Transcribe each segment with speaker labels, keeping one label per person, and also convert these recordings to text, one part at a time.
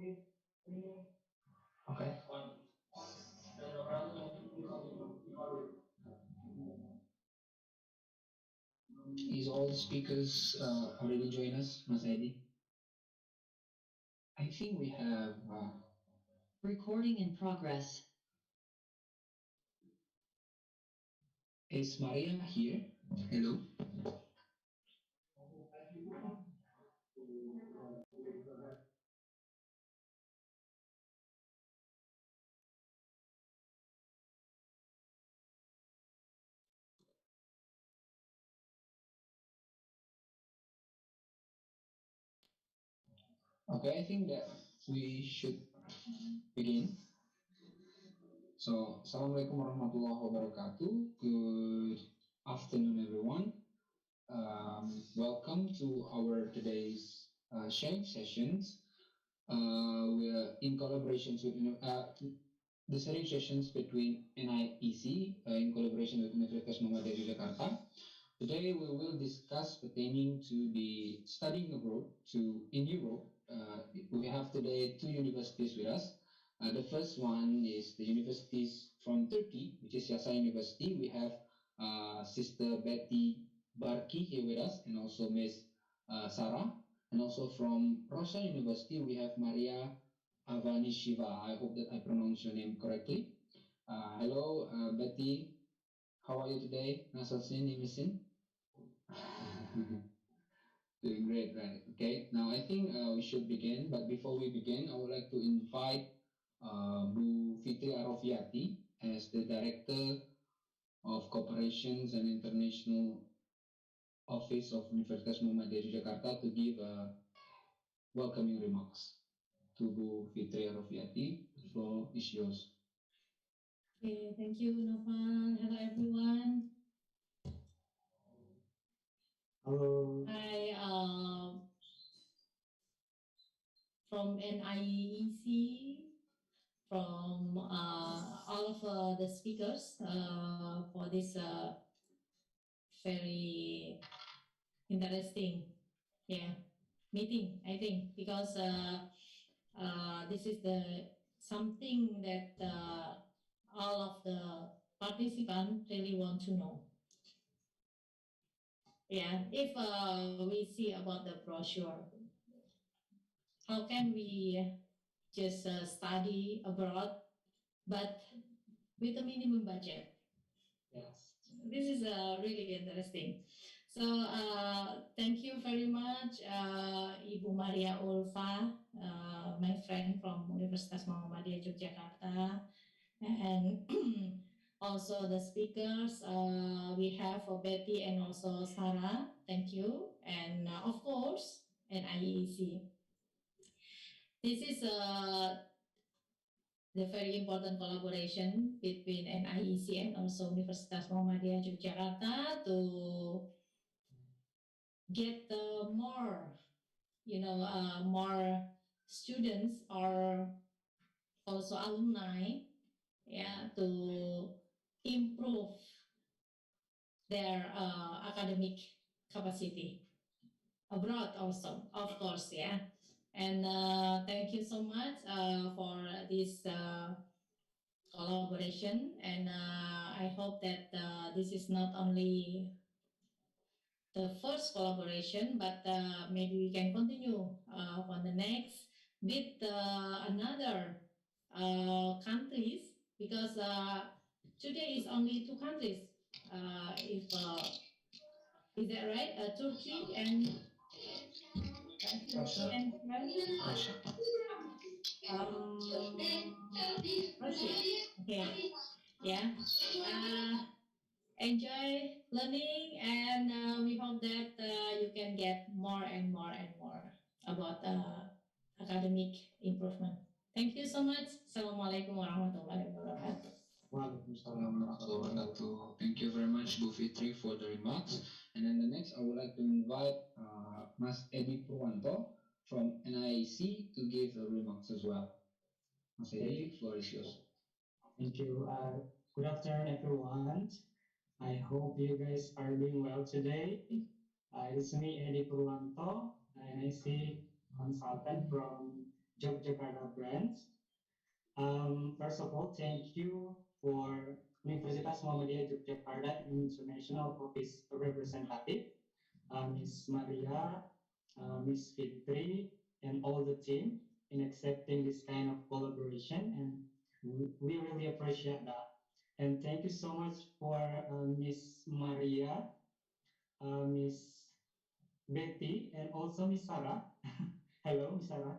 Speaker 1: Okay. Is all the speakers already join us, Mas Edi? I think we have.
Speaker 2: Recording in progress.
Speaker 1: Is Maria here? Hello. Okay, I think that we should begin. So, Assalamualaikum warahmatullahi wabarakatuh. Good afternoon, everyone. Welcome to our today's sharing sessions. We're in collaborations with the sharing sessions between NIEC in collaboration with Universitas Muhammadiyah Jakarta. Today we will discuss pertaining to the studying abroad in Europe. We have today two universities with us. The first one is the universities from Turkey, which is Yasa University. We have Sister Betty Barki here with us, and also Miss Sarah. And also from Roshan University, we have Maria Avani Shiva. I hope that I pronounced your name correctly. Hello, Betty. How are you today? Nasasin, Imisin? Doing great, right? Okay, now I think we should begin, but before we begin, I would like to invite Bu Fitri Arofiati as the Director of Cooperations and International Office of Universitas Muhammadiyah Jakarta to give welcoming remarks to Bu Fitri Arofiati. The floor is yours.
Speaker 3: Okay, thank you, Novan. Hello, everyone.
Speaker 4: Hello.
Speaker 3: Hi, from NIEC, from all of the speakers for this very interesting, meeting. I think because this is the something that all of the participants really want to know. Yeah, if we see about the brochure, how can we just study abroad, but with a minimum budget?
Speaker 4: Yes.
Speaker 3: This is really interesting. So thank you very much, Ibu Maria Ulfa, my friend from Universitas Muhammadiyah Yogyakarta, and also the speakers. We have Betty and also Sarah. Thank you, and of course, NIEC. This is the very important collaboration between NIEC and also Universitas Muhammadiyah Yogyakarta to get more, more students or also alumni, to improve their academic capacity abroad also, of course, And thank you so much for this collaboration, and I hope that this is not only the first collaboration, but maybe we can continue on the next with another countries, because today is only two countries. If is that right? Turkey and
Speaker 1: Russia.
Speaker 3: Russia. Russia. Okay. Yeah. Enjoy learning, and we hope that you can get more and more and more about academic improvement. Thank you so much. Assalamualaikum warahmatullahi wabarakatuh.
Speaker 1: Waalaikumsalam warahmatullahi wabarakatuh. Thank you very much, Bu Fitri, for the remarks. And then the next, I would like to invite Mas Edi Purwanto from NIEC to give remarks as well. Mas Edi, floor is yours.
Speaker 4: Thank you. Good afternoon, everyone. I hope you guys are doing well today. It's me, Edi Purwanto, and I see consultant from Yogyakarta branch. First of all, thank you for Universitas Muhammadiyah Yogyakarta International Office Representative, Miss Maria, Miss Fitri, and all the team in accepting this kind of collaboration. And we really appreciate that. And thank you so much for Miss Maria, Miss Betty, and also Miss Sarah. Hello, Miss Sarah.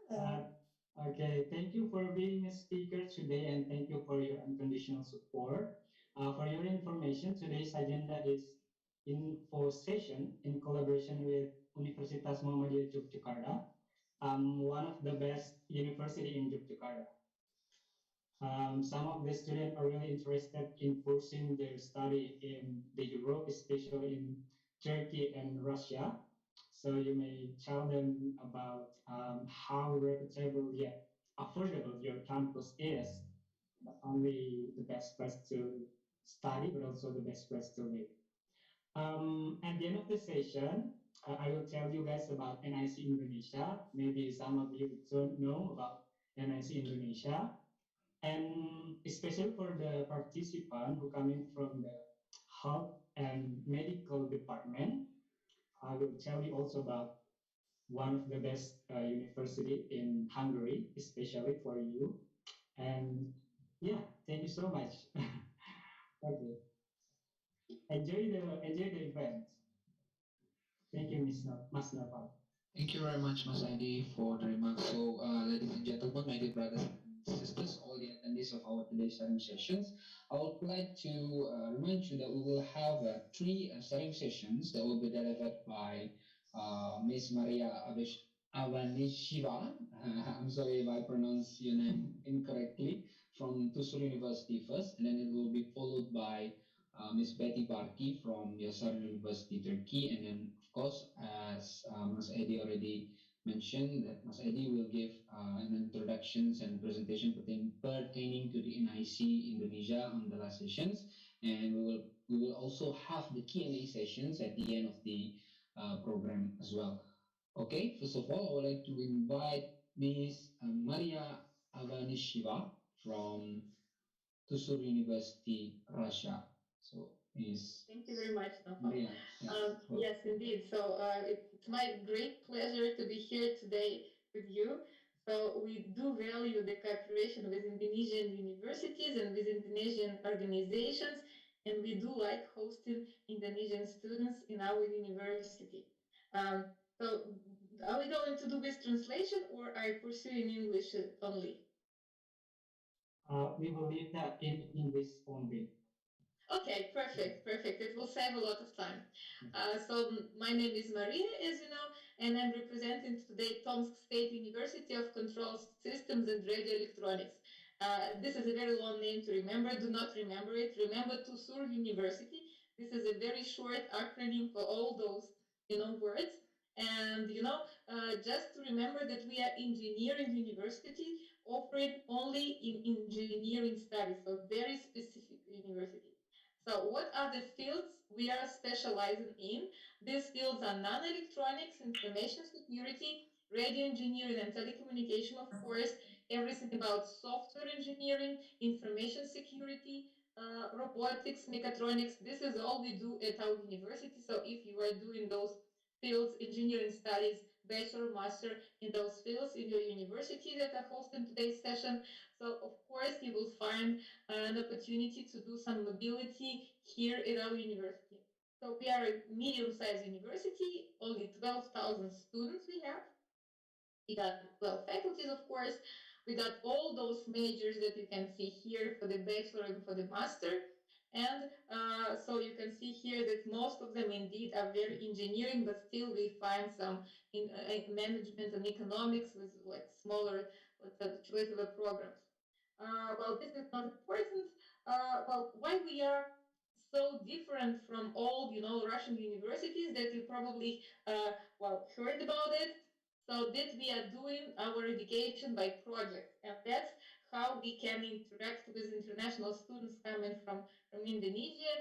Speaker 4: Uh, okay, thank you for being a speaker today and thank you for your unconditional support. For your information, today's agenda is info session in collaboration with Universitas Muhammadiyah Yogyakarta, one of the best university in Yogyakarta. Some of the students are really interested in pursuing their study in the Europe, especially in Turkey and Russia. So you may tell them about how reputable yet affordable your campus is. Not only the best place to study, but also the best place to live. At the end of the session, I will tell you guys about NIC Indonesia. Maybe some of you don't know about NIC Indonesia. And especially for the participant who coming from the health and medical department, I will tell you also about one of the best university in Hungary, especially for you. And yeah, thank you so much. Okay, enjoy the event. Thank you, Mas Naval.
Speaker 1: Thank you very much, Mas Adi, for the remarks. So, ladies and gentlemen, my dear brothers and sisters, all the attendees of our today's sharing sessions, I would like to remind you that we will have three sharing sessions that will be delivered by Miss Maria Avanishiva. I'm sorry if I pronounce your name incorrectly, from Tusur University first, and then it will be followed by Miss Betty Barki from Yasar University, Turkey, and then of course, as Mas Eddie already mentioned, that Mas Eddie will give an introductions and presentation pertaining to the NIC Indonesia on the last sessions, and we will also have the Q&A sessions at the end of the program as well. Okay, first of all, I would like to invite Miss Maria Avanishiva from Tusur University, Russia. So, Miss
Speaker 3: Thank you very much, Nova.
Speaker 1: Maria, yeah, well,
Speaker 3: Yes, indeed. So it's my great pleasure to be here today with you. So we do value the cooperation with Indonesian universities and with Indonesian organizations, and we do like hosting Indonesian students in our university. Um, so are we going to do this translation or are you pursuing English only?
Speaker 4: We will leave that in English only.
Speaker 3: Okay, perfect, perfect. It will save a lot of time. So my name is Maria, as you know, and I'm representing today Tomsk State University of Control Systems and Radio Electronics. This is a very long name to remember. Do not remember it. Remember Tusur University. This is a very short acronym for all those, words. And just to remember that we are engineering university offering only in engineering studies, so very specific university. So what are the fields we are specializing in? These fields are non-electronics, information security, radio engineering and telecommunication, of course, everything about software engineering, information security, robotics, mechatronics. This is all we do at our university. So if you are doing those fields, engineering studies, bachelor, master in those fields in your university that are hosting today's session, so of course you will find an opportunity to do some mobility here at our university. So we are a medium-sized university, only 12,000 students we have. We got 12 faculties, of course. We got all those majors that you can see here for the bachelor and for the master. And so you can see here that most of them indeed are very engineering, but still we find some in management and economics with like smaller, choice of programs. Well, this is not important. Well, why we are so different from all, Russian universities that you probably, heard about it. So that we are doing our education by projects, and that's how we can interact with international students coming from Indonesia.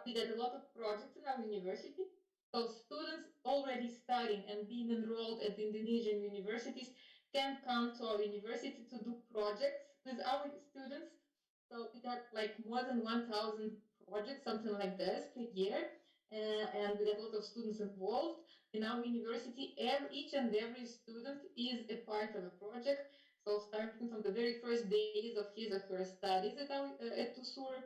Speaker 3: We got a lot of projects in our university. So students already studying and being enrolled at Indonesian universities
Speaker 5: can come to our university to do projects with our students. So we got like more than 1,000 projects, something like this per year. And we got a lot of students involved in our university. Each and every student is a part of a project. So starting from the very first days of his or her studies at TUSUR,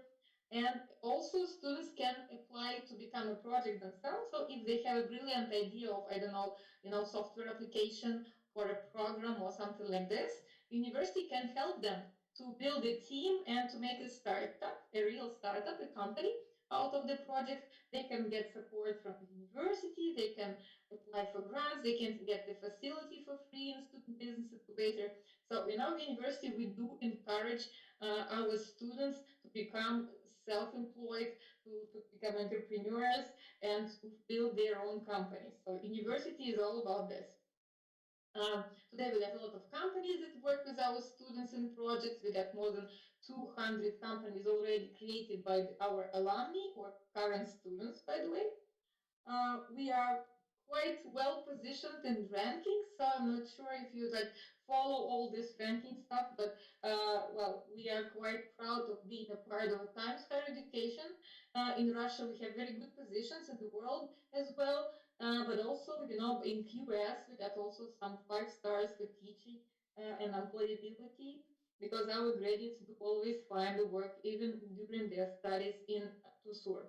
Speaker 5: and also students can apply to become a project themselves. So if they have a brilliant idea of, I don't know, software application or a program or something like this, university can help them to build a team and to make a startup, a real startup, a company out of the project. They can get support from the university, they can apply for grants, they can get the facility for free in student business incubator. So in our university, we do encourage our students to become self-employed, to become entrepreneurs, and to build their own companies. So university is all about this. Today we got a lot of companies that work with our students in projects. We got more than 200 companies already created by our alumni or current students, by the way. We are quite well positioned in rankings, so I'm not sure if you like follow all this ranking stuff, but well, we are quite proud of being a part of Times Higher Education. In Russia, we have very good positions in the world as well, but also, in US, we got also some 5 stars for teaching and employability, because our graduates do always find the work even during their studies in TUSUR.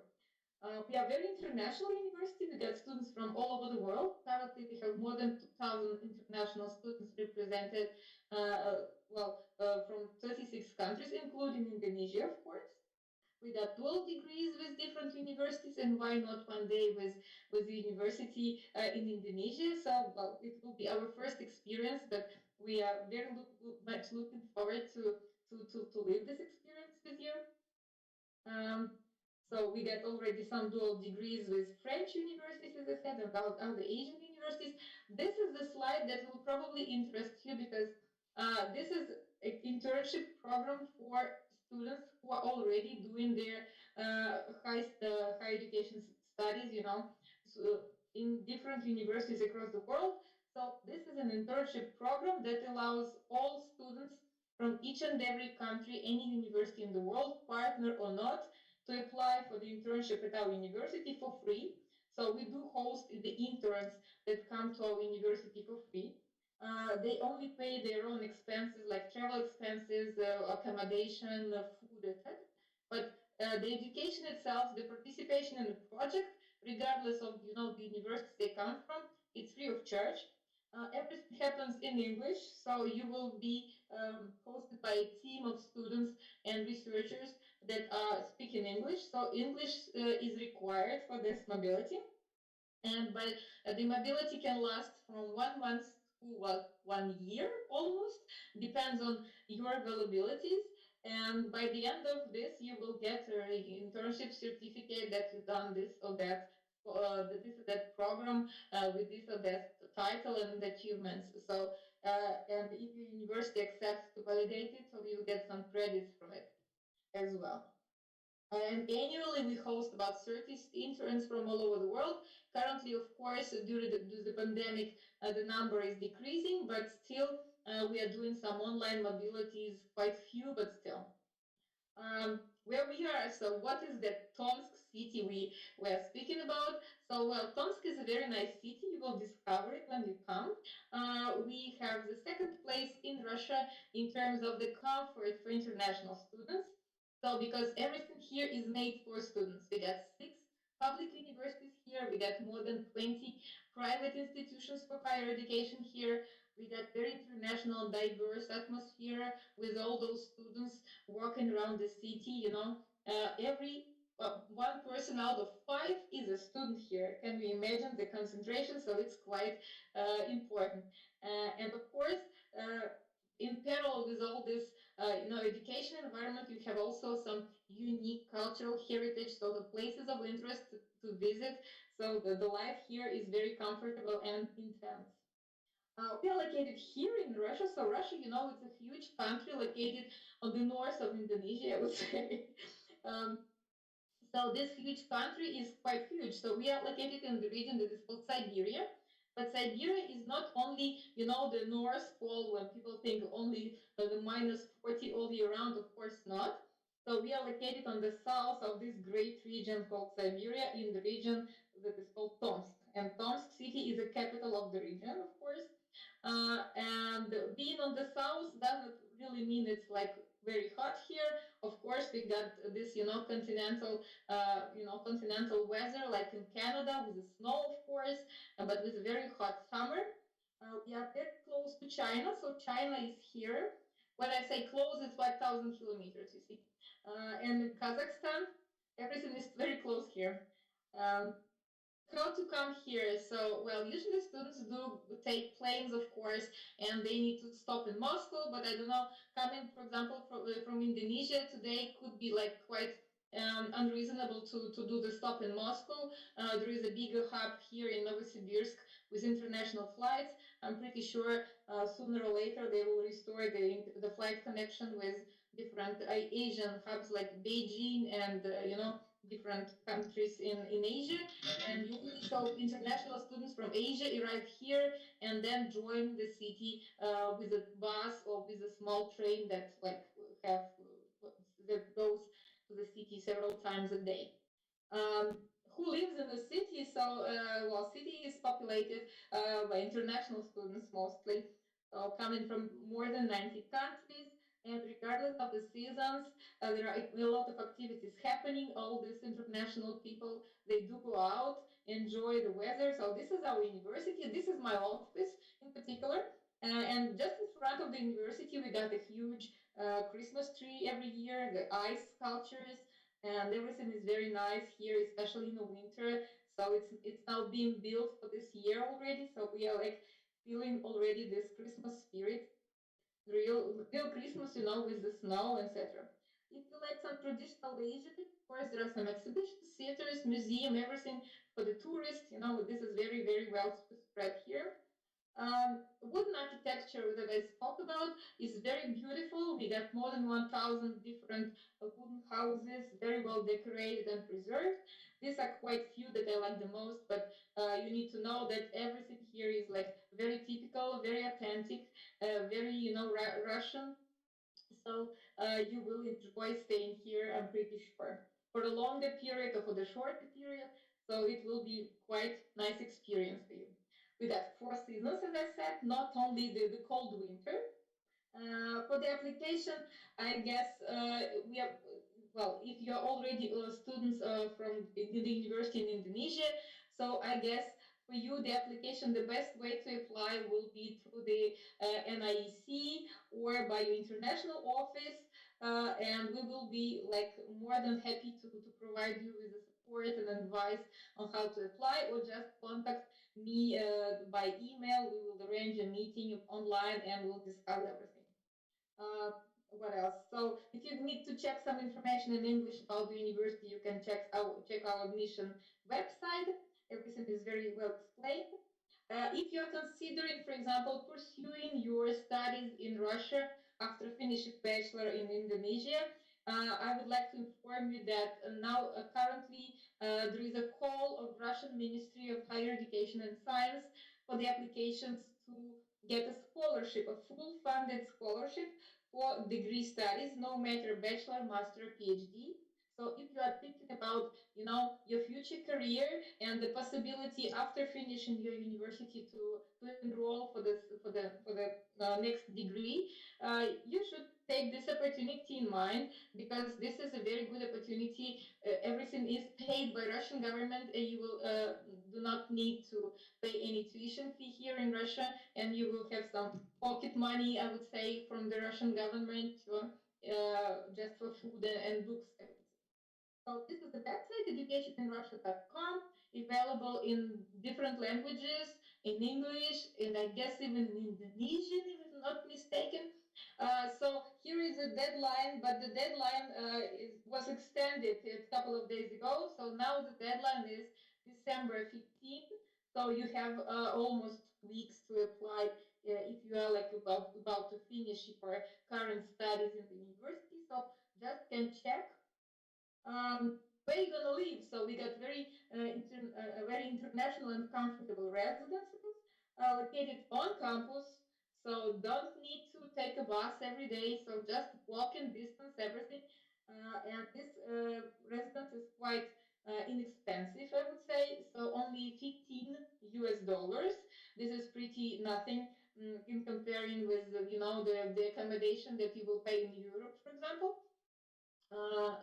Speaker 5: We are very international university. We get students from all over the world. Currently, we have more than 2,000 international students represented, from 36 countries, including Indonesia, of course. We got 12 degrees with different universities, and why not one day with the university in Indonesia? So, well, it will be our first experience, but we are very much looking forward to live this experience with you. Um, so we got already some dual degrees with French universities, as I said, and other Asian universities. This is the slide that will probably interest you, because this is an internship program for students who are already doing their higher education studies, so in different universities across the world. So this is an internship program that allows all students from each and every country, any university in the world, partner or not, to apply for the internship at our university for free. So we do host the interns that come to our university for free. They only pay their own expenses like travel expenses, accommodation, food, etc. But the education itself, the participation in the project, regardless of the university they come from, it's free of charge. Everything happens in English, so you will be hosted by a team of students and researchers that speak in English. So English is required for this mobility, and but the mobility can last from 1 month to 1 year almost, depends on your availabilities. And by the end of this, you will get an internship certificate that you've done this or that. This or that program with this or that title and achievements. So, and if your university accepts to validate it, so you get some credits from it as well. And annually, we host about 30 interns from all over the world. Currently, of course, due to the pandemic, the number is decreasing, but still, we are doing some online mobilities, quite few, but still. Where we are, so what is the Tomsk city we are speaking about? So, well, Tomsk is a very nice city. You will discover it when you come. We have the second place in Russia in terms of the comfort for international students. So, because everything here is made for students, we got 6 public universities here. We got more than 20 private institutions for higher education here. We got very international, diverse atmosphere with all those students walking around the city. Every one person out of 5 is a student here. Can you imagine the concentration? So it's quite important. And of course, in parallel with all this, education environment, you have also some unique cultural heritage, so the places of interest to visit. So the life here is very comfortable and intense. We are located here in Russia. So Russia, it's a huge country located on the north of Indonesia, I would say. um, so this huge country is quite huge. So we are located in the region that is called Siberia. But Siberia is not only, the North Pole when people think only the minus 40 all year round. Of course not. So we are located on the south of this great region called Siberia, in the region that is called Tomsk. And Tomsk city is the capital of the region, of course. And being on the south doesn't really mean it's like very hot here. Of course, we got this, continental weather like in Canada with the snow, of course, but with a very hot summer. We are very close to China, so China is here. When I say close, it's 5,000 kilometers, you see. And in Kazakhstan, everything is very close here. Um, how to come here? So, well, usually students do take planes, of course, and they need to stop in Moscow. But I don't know, coming, for example, from Indonesia today could be like quite unreasonable to do the stop in Moscow. There is a bigger hub here in Novosibirsk with international flights. I'm pretty sure sooner or later they will restore the flight connection with different Asian hubs like Beijing and different countries in Asia. And usually, so international students from Asia arrive here and then join the city with a bus or with a small train that have that goes to the city several times a day. um, who lives in the city. So, well, city is populated by international students mostly, so coming from more than 90 countries. And regardless of the seasons, there are a lot of activities happening. All these international people, they do go out, enjoy the weather. So this is our university. This is my office in particular. And just in front of the university, we got a huge Christmas tree every year, the ice sculptures, and everything is very nice here, especially in the winter. So it's now being built for this year already. So we are like feeling already this Christmas spirit, real Christmas, with the snow, etc. If you like some traditional Asian, of course, there are some exhibitions, theaters, museum, everything for the tourists. This is very, very well spread here. Wooden architecture that I spoke about is very beautiful. We got more than 1,000 different wooden houses, very well decorated and preserved. These are quite few that I like the most, but you need to know that everything here is like very typical, very authentic, very, Russian. So you will enjoy staying here, I'm pretty sure, for a longer period or for the shorter period. So it will be quite nice experience for you. We got 4 seasons, as I said, not only the cold winter. For the application, I guess we are, well, if you're already students from the university in Indonesia, so I guess for you the application, the best way to apply will be through the NIEC or by your international office, and we will be like more than happy to provide you with the support and advice on how to apply, or just contact me by email. We will arrange a meeting online and we'll discuss everything. Um, what else? So if you need to check some information in English about the university, you can check our admission website. Everything is very well explained. If you're considering, for example, pursuing your studies in Russia after finishing bachelor in Indonesia, I would like to inform you that now currently there is a call of Russian Ministry of Higher Education and Science for the applications to get a scholarship, a full funded scholarship for degree studies, no matter bachelor, master, PhD. So if you are thinking about, your future career and the possibility after finishing your university to enroll for the next degree, you should take this opportunity in mind, because this is a very good opportunity. Everything is paid by Russian government, and you will do not need to pay any tuition fee here in Russia, and you will have some pocket money, I would say, from the Russian government just for food and books, I would say. So this is the website, educationinrussia.com, available in different languages, in English, and I guess even in Indonesian, if I'm not mistaken. So here is a deadline, but the deadline was extended a couple of days ago. So now the deadline is December 15th. So you have almost 2 weeks to apply if you are like about to finish your current studies in the university. So just can check. where are you gonna live? So we got very international and comfortable residences located on campus. So don't need to take a bus every day. So just walking distance, everything. And this residence is quite inexpensive, I would say. So only 15 US dollars. This is pretty nothing in comparing with the accommodation that you will pay in Europe, for example.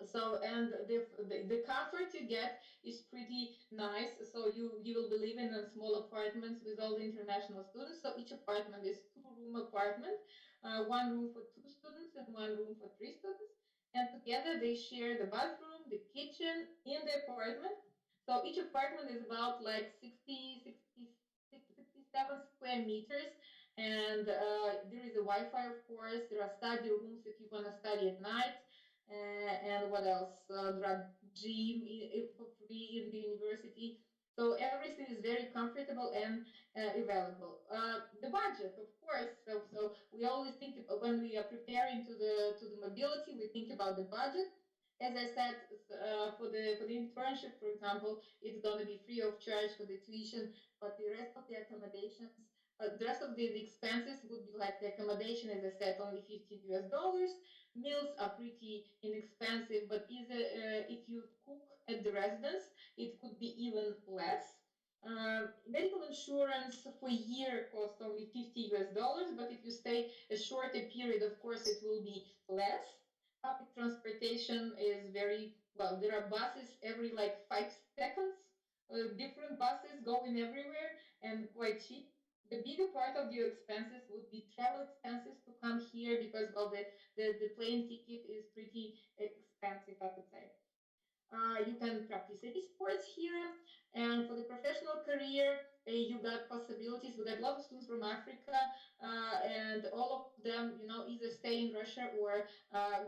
Speaker 5: So and the comfort you get is pretty nice. So you will be living in small apartments with all the international students. So each apartment is two-room apartment, one room for two students and one room for three students. And together they share the bathroom, the kitchen in the apartment. So each apartment is about like 67 square meters, and there is a Wi-Fi, of course. There are study rooms if you want to study at night, and what else? There are gym for free in the university. So everything is very comfortable and available. The budget, of course. So we always think about when we are preparing to the mobility, we think about the budget. As I said, for the internship, for example, it's going to be free of charge for the tuition, but the rest of the accommodations, the rest of the expenses would be like the accommodation, as I said, only 15 US dollars. Meals are pretty inexpensive, but if you cook at the residence, it could be even less. Medical insurance for a year costs only 50 US dollars, but if you stay a shorter period, of course, it will be less. Public transportation is very well. There are buses every like 5 seconds, different buses going everywhere and quite cheap. The bigger part of your expenses would be travel expenses to come here because well the plane ticket is pretty expensive, I would say. You can practice any sports here. And for the professional career, you got possibilities. We got a lot of students from Africa, and all of them, either stay in Russia or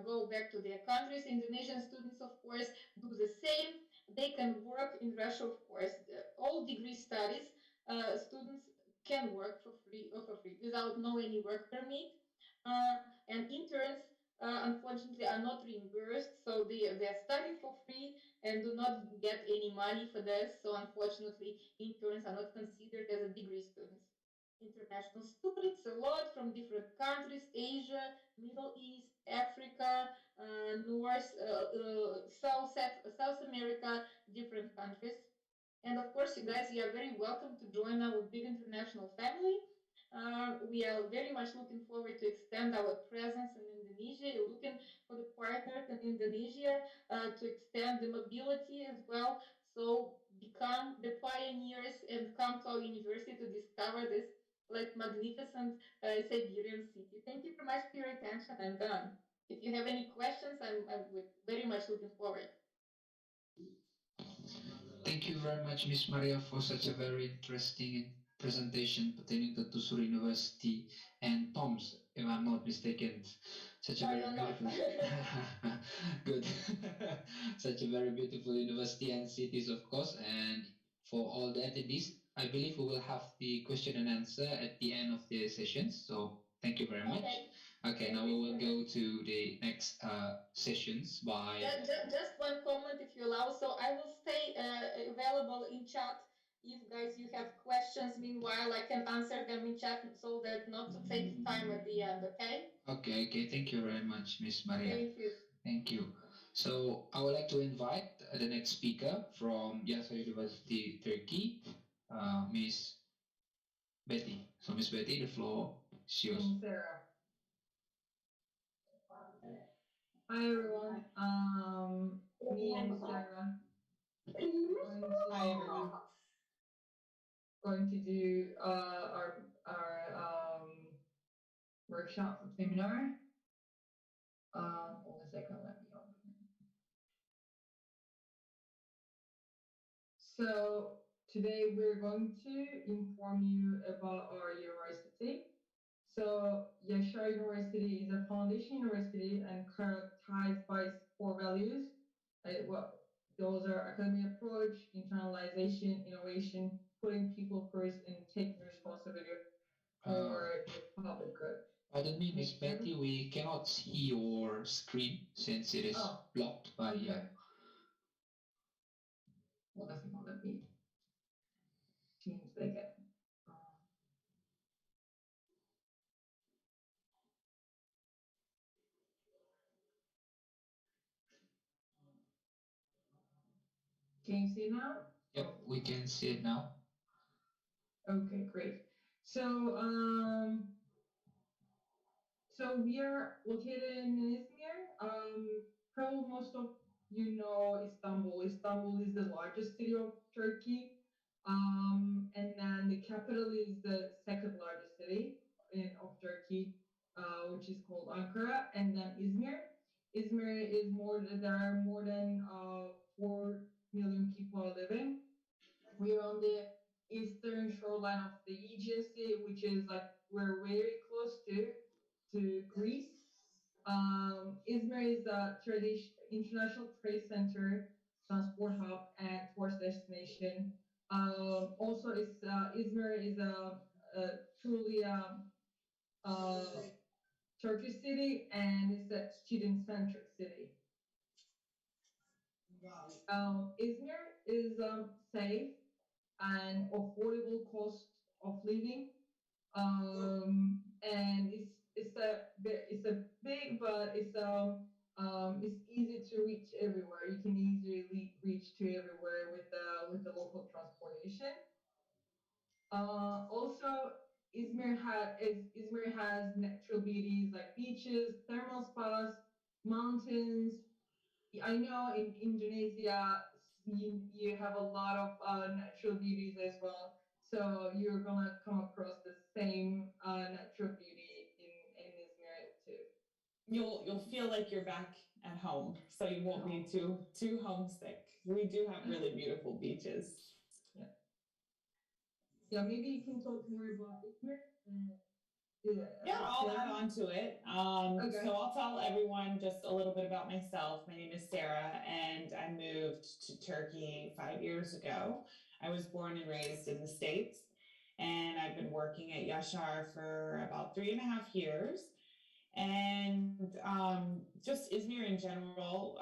Speaker 5: go back to their countries. Indonesian students, of course, do the same. They can work in Russia, of course. All degree studies, students can work for free without no any work permit. Uh, and interns unfortunately are not reimbursed, so they are studying for free and do not get any money for this. So unfortunately, interns are not considered as a degree students. International students, a lot from different countries: Asia, Middle East, Africa, North, South America, different countries. And of course, you guys, you are very welcome to join our big international family. We are very much looking forward to extend our presence in Indonesia, looking for the partners in Indonesia to extend the mobility as well. So become the pioneers and come to our university to discover this like magnificent Siberian city. Thank you very much for your attention. I'm done. If you have any questions, I'm very much looking forward.
Speaker 1: Thank you very much, Miss Maria, for such a very interesting presentation pertaining to Tsusur University and Tom's, if I'm not mistaken. Such a
Speaker 5: No,
Speaker 1: very
Speaker 5: you're not.
Speaker 1: beautiful, good, such a very beautiful university and cities, of course. And for all the attendees, I believe we will have the question and answer at the end of the sessions. So thank you very much.
Speaker 5: Okay.
Speaker 1: Okay,
Speaker 5: Thank
Speaker 1: now we
Speaker 5: you.
Speaker 1: will go to the next sessions by.
Speaker 5: Just one comment, if you allow. So I will stay available in chat. If guys you have questions, meanwhile I can answer them in chat so that not to take time at the end. Okay.
Speaker 1: Okay, okay. Thank you very much, Miss Maria.
Speaker 5: Thank you.
Speaker 1: Thank you. So I would like to invite the next speaker from Yasa University, Turkey, Miss Betty. So Miss Betty, the floor is yours.
Speaker 6: Sarah. Hi everyone. Me and Sarah
Speaker 4: Hi everyone.
Speaker 6: going to do our workshop seminar. Hold a second, let me open it. So today we're going to inform you about our university. So Yaşar University is a foundation university and characterized by its core values. Those are academic approach, internalization, innovation, putting people first, and taking responsibility for the public good.
Speaker 1: Pardon me, Miss
Speaker 6: Next slide.
Speaker 1: Betty, we cannot see your screen since it is
Speaker 6: Oh,
Speaker 1: blocked by.
Speaker 6: okay. What does it not let me change again? Can you see now?
Speaker 1: Yep, we can see it now.
Speaker 6: Okay, great. So so we are located in Izmir. Probably most of you know Istanbul. Istanbul is the largest city of Turkey. And then the capital is the second largest city of Turkey, which is called Ankara, and then Izmir. Izmir is there are more than 4 million people are living. We are on the eastern shoreline of the Aegean Sea, which is like we're very close to Greece. Izmir is a international trade center, transport hub, and tourist destination. Also, Izmir is a truly Turkish city, and it's a student-centric city. Izmir is safe and affordable cost of living, and it's a big, but it's easy to reach everywhere. You can easily reach to everywhere with the local transportation. Also, Izmir has natural beauties like beaches, thermal spas, mountains. I know in Indonesia you have a lot of natural beauties as well. So you're gonna come across the same natural beauty in Izmir too.
Speaker 7: You'll feel like you're back at home, so you won't be too homesick. We do have really beautiful beaches.
Speaker 6: Yeah. Yeah, maybe you can talk more about Izmir.
Speaker 7: Yeah, I'll add on to it.
Speaker 6: Okay.
Speaker 7: So I'll tell everyone just a little bit about myself. My name is Sarah, and I moved to Turkey 5 years ago. I was born and raised in the States, and I've been working at Yashar for about 3.5 years. And just Izmir in general,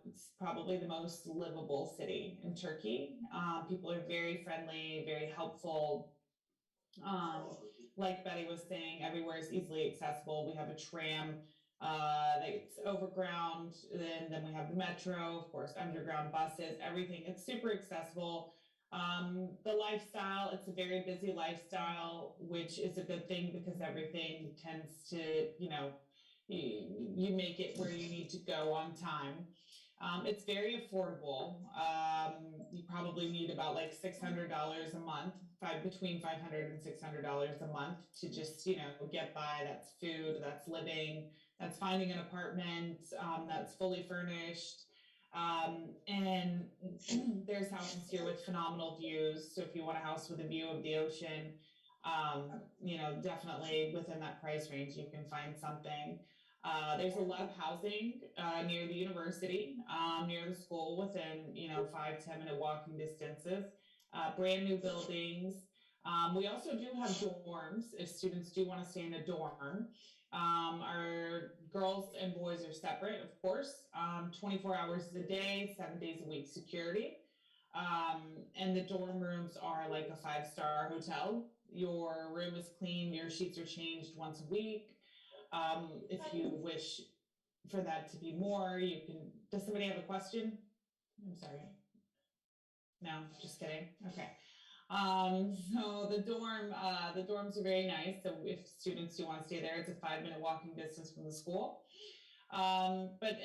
Speaker 7: it's probably the most livable city in Turkey. People are very friendly, very helpful. Like Betty was saying, everywhere is easily accessible. We have a tram that's overground, and then we have the metro, of course, underground buses, everything. It's super accessible. The lifestyle, it's a very busy lifestyle, which is a good thing because everything tends to, you make it where you need to go on time. It's very affordable. You probably need about like $600 a month, between $500 and $600 a month to just, get by. That's food, that's living, that's finding an apartment that's fully furnished. And there's houses here with phenomenal views. So if you want a house with a view of the ocean, definitely within that price range, you can find something. There's a lot of housing near the university, near the school, within 5-10 minute walking distances. Brand new buildings. We also do have dorms if students do want to stay in a dorm. Our girls and boys are separate, of course. 24 hours a day, 7 days a week security. And the dorm rooms are like a 5-star hotel. Your room is clean. Your sheets are changed once a week. If you wish for that to be more, you can. Does somebody have a question? I'm sorry. No, just kidding. Okay. So the dorms are very nice. So if students do want to stay there, it's a 5-minute walking distance from the school. But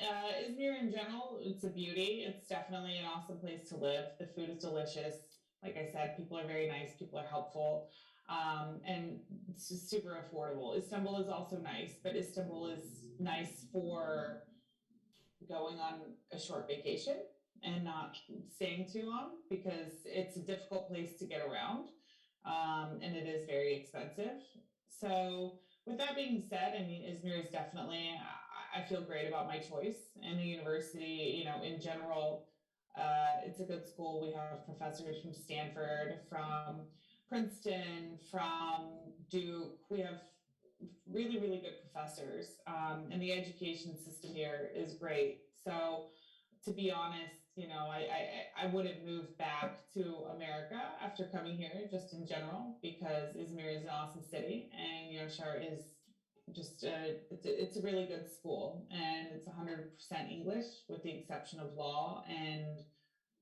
Speaker 7: Izmir in general, it's a beauty. It's definitely an awesome place to live. The food is delicious. Like I said, people are very nice. People are helpful. And it's just super affordable. Istanbul is also nice, but Istanbul is nice for going on a short vacation and not staying too long because it's a difficult place to get around, and it is very expensive. So, with that being said, I mean, Izmir is definitely, I feel great about my choice. And the university, in general, it's a good school. We have professors from Stanford, from Princeton, from Duke. We have really, really good professors, and the education system here is great. So to be honest, I wouldn't move back to America after coming here, just in general, because Izmir is an awesome city, and Yashar is just it's a really good school, and it's 100% English with the exception of law and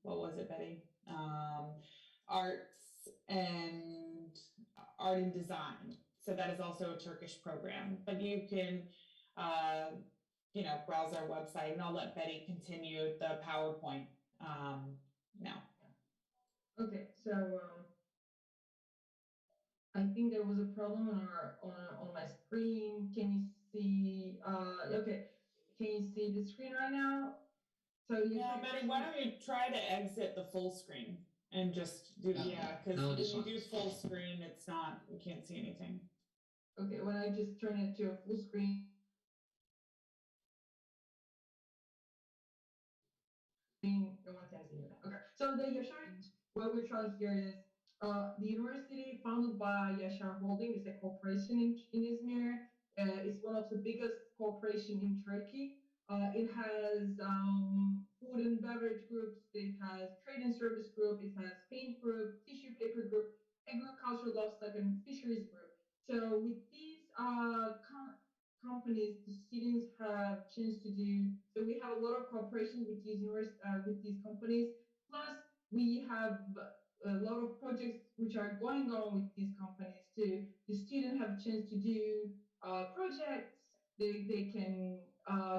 Speaker 7: what was it, Betty? Um, arts and art and design. So that is also a Turkish program, but you can, uh, browse our website, and I'll let Betty continue the PowerPoint now.
Speaker 6: Okay, so I think there was a problem on our on my screen. Can you see? Okay, can you see the screen right now? So you
Speaker 7: Yeah, Betty, why don't you try to exit the full screen and just do, because
Speaker 1: Now
Speaker 7: when
Speaker 1: this
Speaker 7: you
Speaker 1: one.
Speaker 7: do full screen, it's not, you can't see anything.
Speaker 6: Okay, when I just turn it to a full screen, no one can see anything. Okay, so the Yashar, what we're trying here is the university founded by Yashar Holding is a corporation in Izmir. It's one of the biggest corporation in Turkey. It has food and beverage groups. It has trade and service group. It has paint group, tissue paper group, agricultural livestock and fisheries group. So with these companies, the students have chance to do. So we have a lot of cooperation with these companies. Plus, we have a lot of projects which are going on with these companies too. The student have a chance to do projects. They can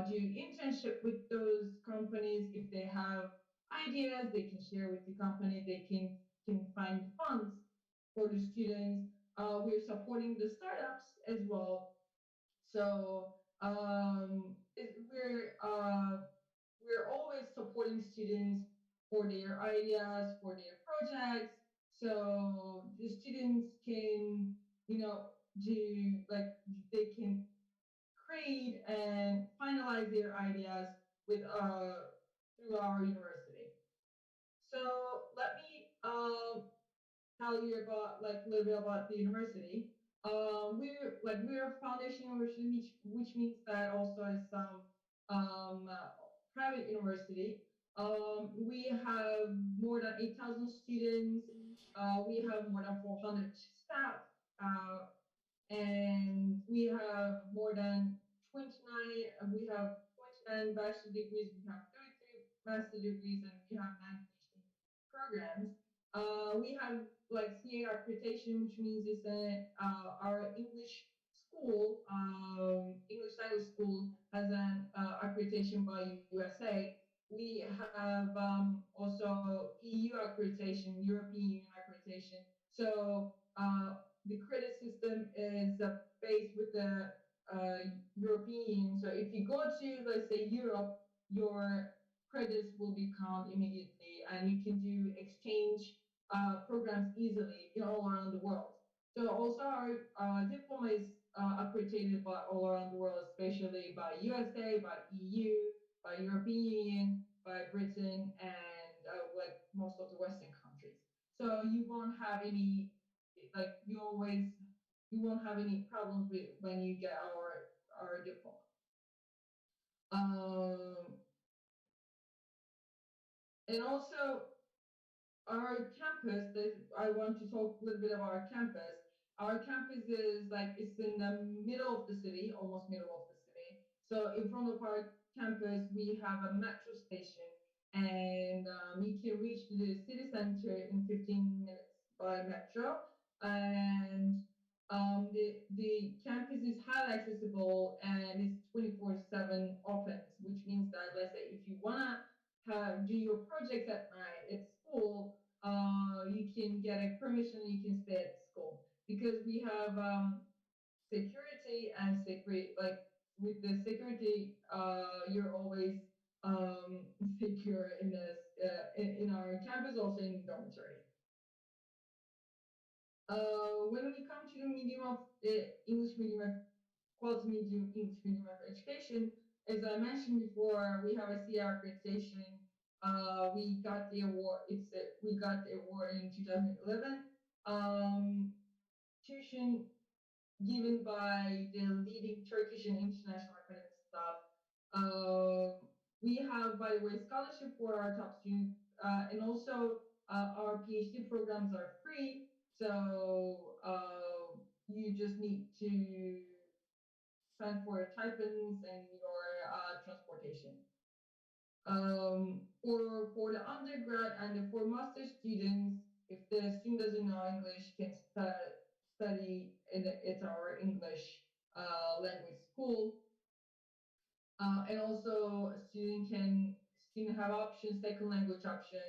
Speaker 6: do internship with those companies if they have ideas. They can share with the company. They can find funds for the students. We're supporting the startups as well, so we're always supporting students for their ideas, for their projects. So the students can, do like they can create and finalize their ideas with through our university. So let me tell you about like a little bit about the university. We're a foundation university, which means that also is some private university. We have more than 8,000 students. We have more than 400 staff, and we have more than 29. We have 29 bachelor degrees. We have 33 master degrees, and we have 9 PhD programs. We have like CA accreditation, which means it's our English school, English language school, has an accreditation by USA. We have also EU accreditation, European Union accreditation. So the credit system is based with the uh, European. So if you go to, let's say, Europe, your credits will be counted immediately, and you can do exchange programs easily all around the world. So also our diploma is accredited by all around the world, especially by USA, by EU, by European Union, by Britain, and like most of the Western countries. So you won't have any like you won't have any problems with when you get our diploma. Um, and also our campus. I want to talk a little bit about our campus. Our campus is like it's in the middle of the city, almost middle of the city. So in front of our campus, we have a metro station, and you can reach the city center in 15 minutes by metro. And the campus is highly accessible and it's 24/7 opens, which means that let's say if you wanna do your projects at night at school, you can get a permission, you can stay at school because we have security and security. Like with the security, you're always secure in this in our campus, also in dormitory. When we come to the medium of English medium of quality medium English medium of education, as I mentioned before, we have a CR accreditation. We got the award. We got the award in 2011. Tuition given by the leading Turkish and international academic staff. We have, by the way, scholarship for our top students, and also our PhD programs are free. So you just need to spend for your stipends and your transportation. For the undergrad and for master students, if the student doesn't know English, can study at our English language school. And also, student have options, second language option,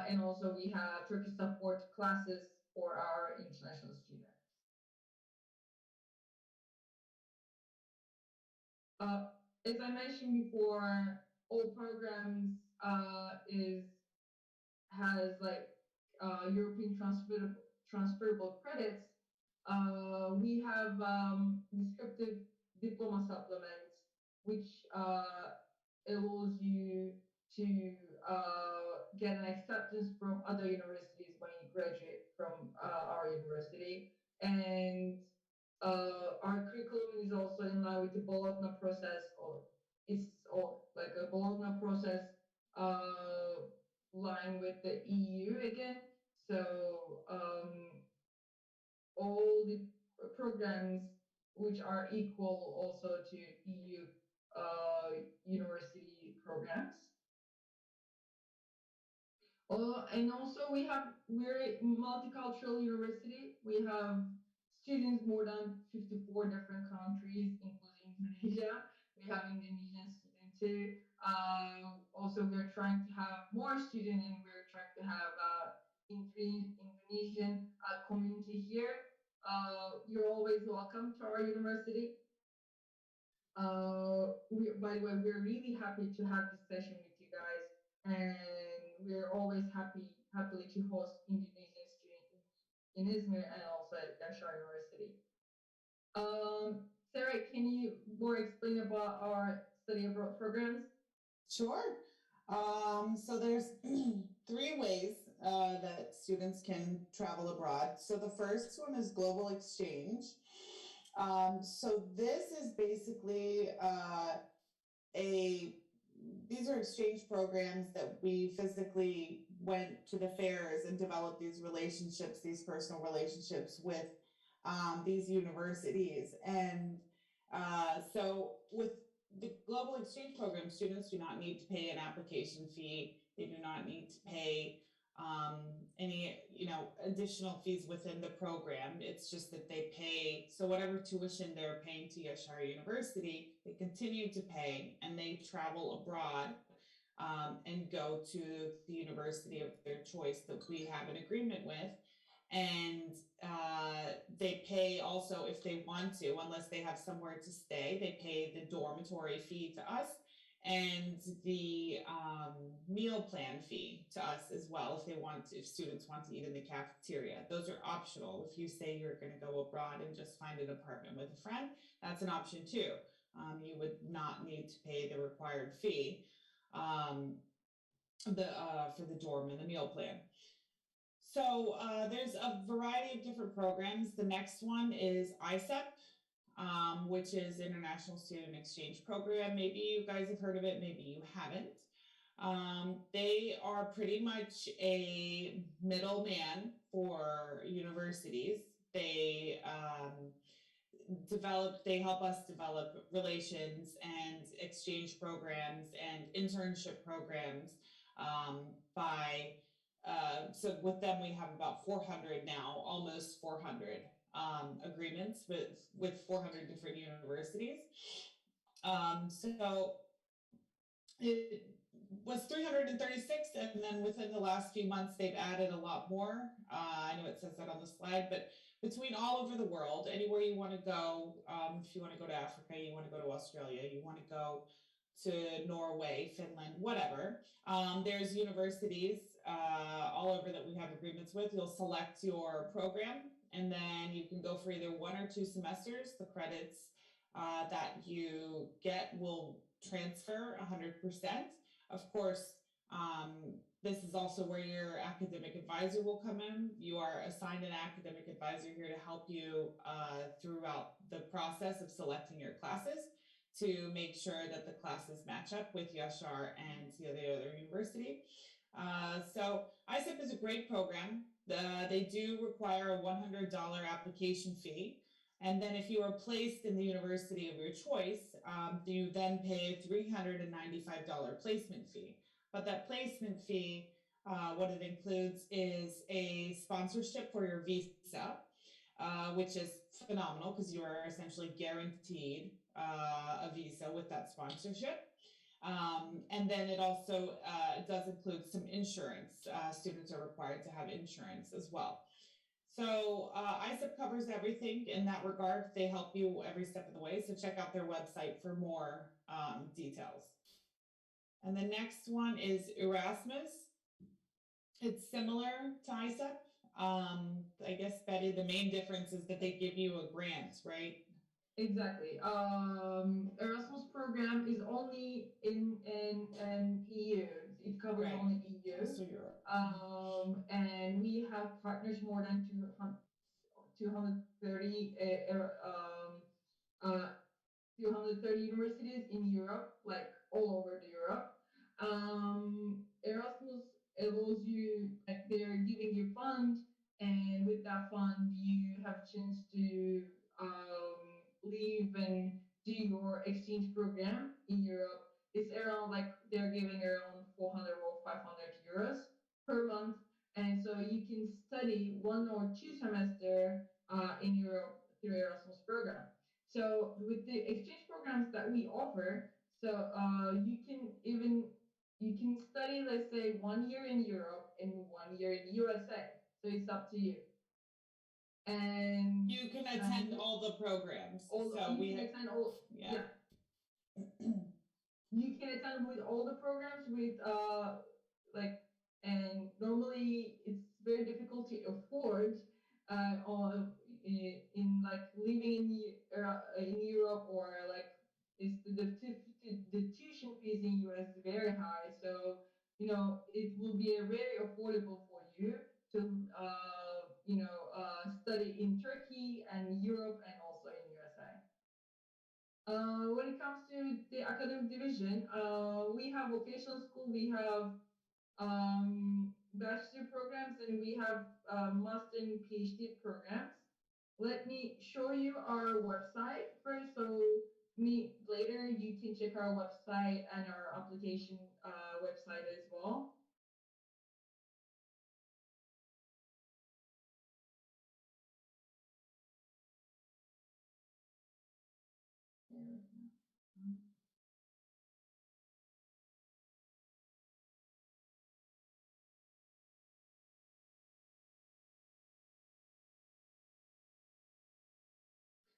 Speaker 6: and also we have Turkish support classes for our international students. Uh, as I mentioned before, all programs is has like European transferable credits. We have descriptive diploma supplements, which allows you to get an acceptance from other universities when you graduate from our university. And our curriculum is also in line with the Bologna process, or it's all like a Bologna process uh, line with the EU again. So all the programs which are equal also to EU university programs. And also we're a multicultural university. We have students more than 54 different countries, including Indonesia. We have Indonesian students too. Also, we're trying to have more students, and we're trying to have Indonesian community here. You're always welcome to our university. By the way, we're really happy to have this session with you guys, and we're always happily to host Indonesian students in Izmir and also at Yaşar University. Sarah, can you more explain about our study abroad programs?
Speaker 7: Sure. So there's three ways that students can travel abroad. So the first one is global exchange. So this is basically a these are exchange programs that we physically went to the fairs and developed these relationships, these personal relationships with these universities. And so with the global exchange program, students do not need to pay an application fee. They do not need to pay any additional fees within the program. It's just that they pay, so whatever tuition they're paying to Yaşar University, they continue to pay, and they travel abroad and go to the university of their choice that we have an agreement with. And they pay also, if they want to, unless they have somewhere to stay, they pay the dormitory fee to us, and the meal plan fee to us as well, if students want to eat in the cafeteria. Those are optional. If you say you're going to go abroad and just find an apartment with a friend, that's an option too. You would not need to pay the required fee for the dorm and the meal plan. So there's a variety of different programs. The next one is ISEP, which is International Student Exchange Program. Maybe you guys have heard of it, maybe you haven't. They are pretty much a middleman for universities. They help us develop relations and exchange programs and internship programs by so with them we have about 400 now, almost 400 agreements with 400 different universities. So it was 336, and then within the last few months they've added a lot more. I know it says that on the slide, but between all over the world, anywhere you want to go, if you want to go to Africa, you want to go to Australia, you want to go to Norway, Finland, whatever. There's universities all over that we have agreements with. You'll select your program, and then you can go for either 1 or 2 semesters. The credits that you get will transfer 100%. Of course, this is also where your academic advisor will come in. You are assigned an academic advisor here to help you throughout the process of selecting your classes, to make sure that the classes match up with Yashar and the other university. So ISEP is a great program. They do require a $100 application fee. And then if you are placed in the university of your choice, you then pay a $395 placement fee. But that placement fee, what it includes is a sponsorship for your visa, which is phenomenal because you are essentially guaranteed a visa with that sponsorship. And then it also does include some insurance. Students are required to have insurance as well. So ISEP covers everything in that regard. They help you every step of the way. So check out their website for more details. And the next one is Erasmus. It's similar to ISEP. I guess, Betty, the main difference is that they give you a grant, right?
Speaker 6: Exactly. Erasmus program is only in EU. It covers
Speaker 7: Right.
Speaker 6: only EU.
Speaker 7: So Europe.
Speaker 6: And we have partners more than 230 230 universities in Europe, like all over the Europe. Erasmus allows you, like they're giving you fund, and with that fund, you have a chance to live and do your exchange program in Europe. It's around like they're giving around 400 or 500 euros per month, and so you can study 1 or 2 semester in Europe through Erasmus program. So with the exchange programs that we offer, so you can study, let's say, 1 year in Europe and 1 year in USA. So it's up to you. And
Speaker 7: you can attend all the programs.
Speaker 6: You can attend all. Yeah. You can attend with all the programs with like, and normally it's very difficult to afford or in like living in Europe, or like is the tuition fees in US is very high. So it will be a very affordable for you to study in Turkey and Europe and also in USA. When it comes to the academic division, we have vocational school, we have bachelor programs, and we have master and PhD programs. Let me show you our website first. So later you can check our website and our application website as well.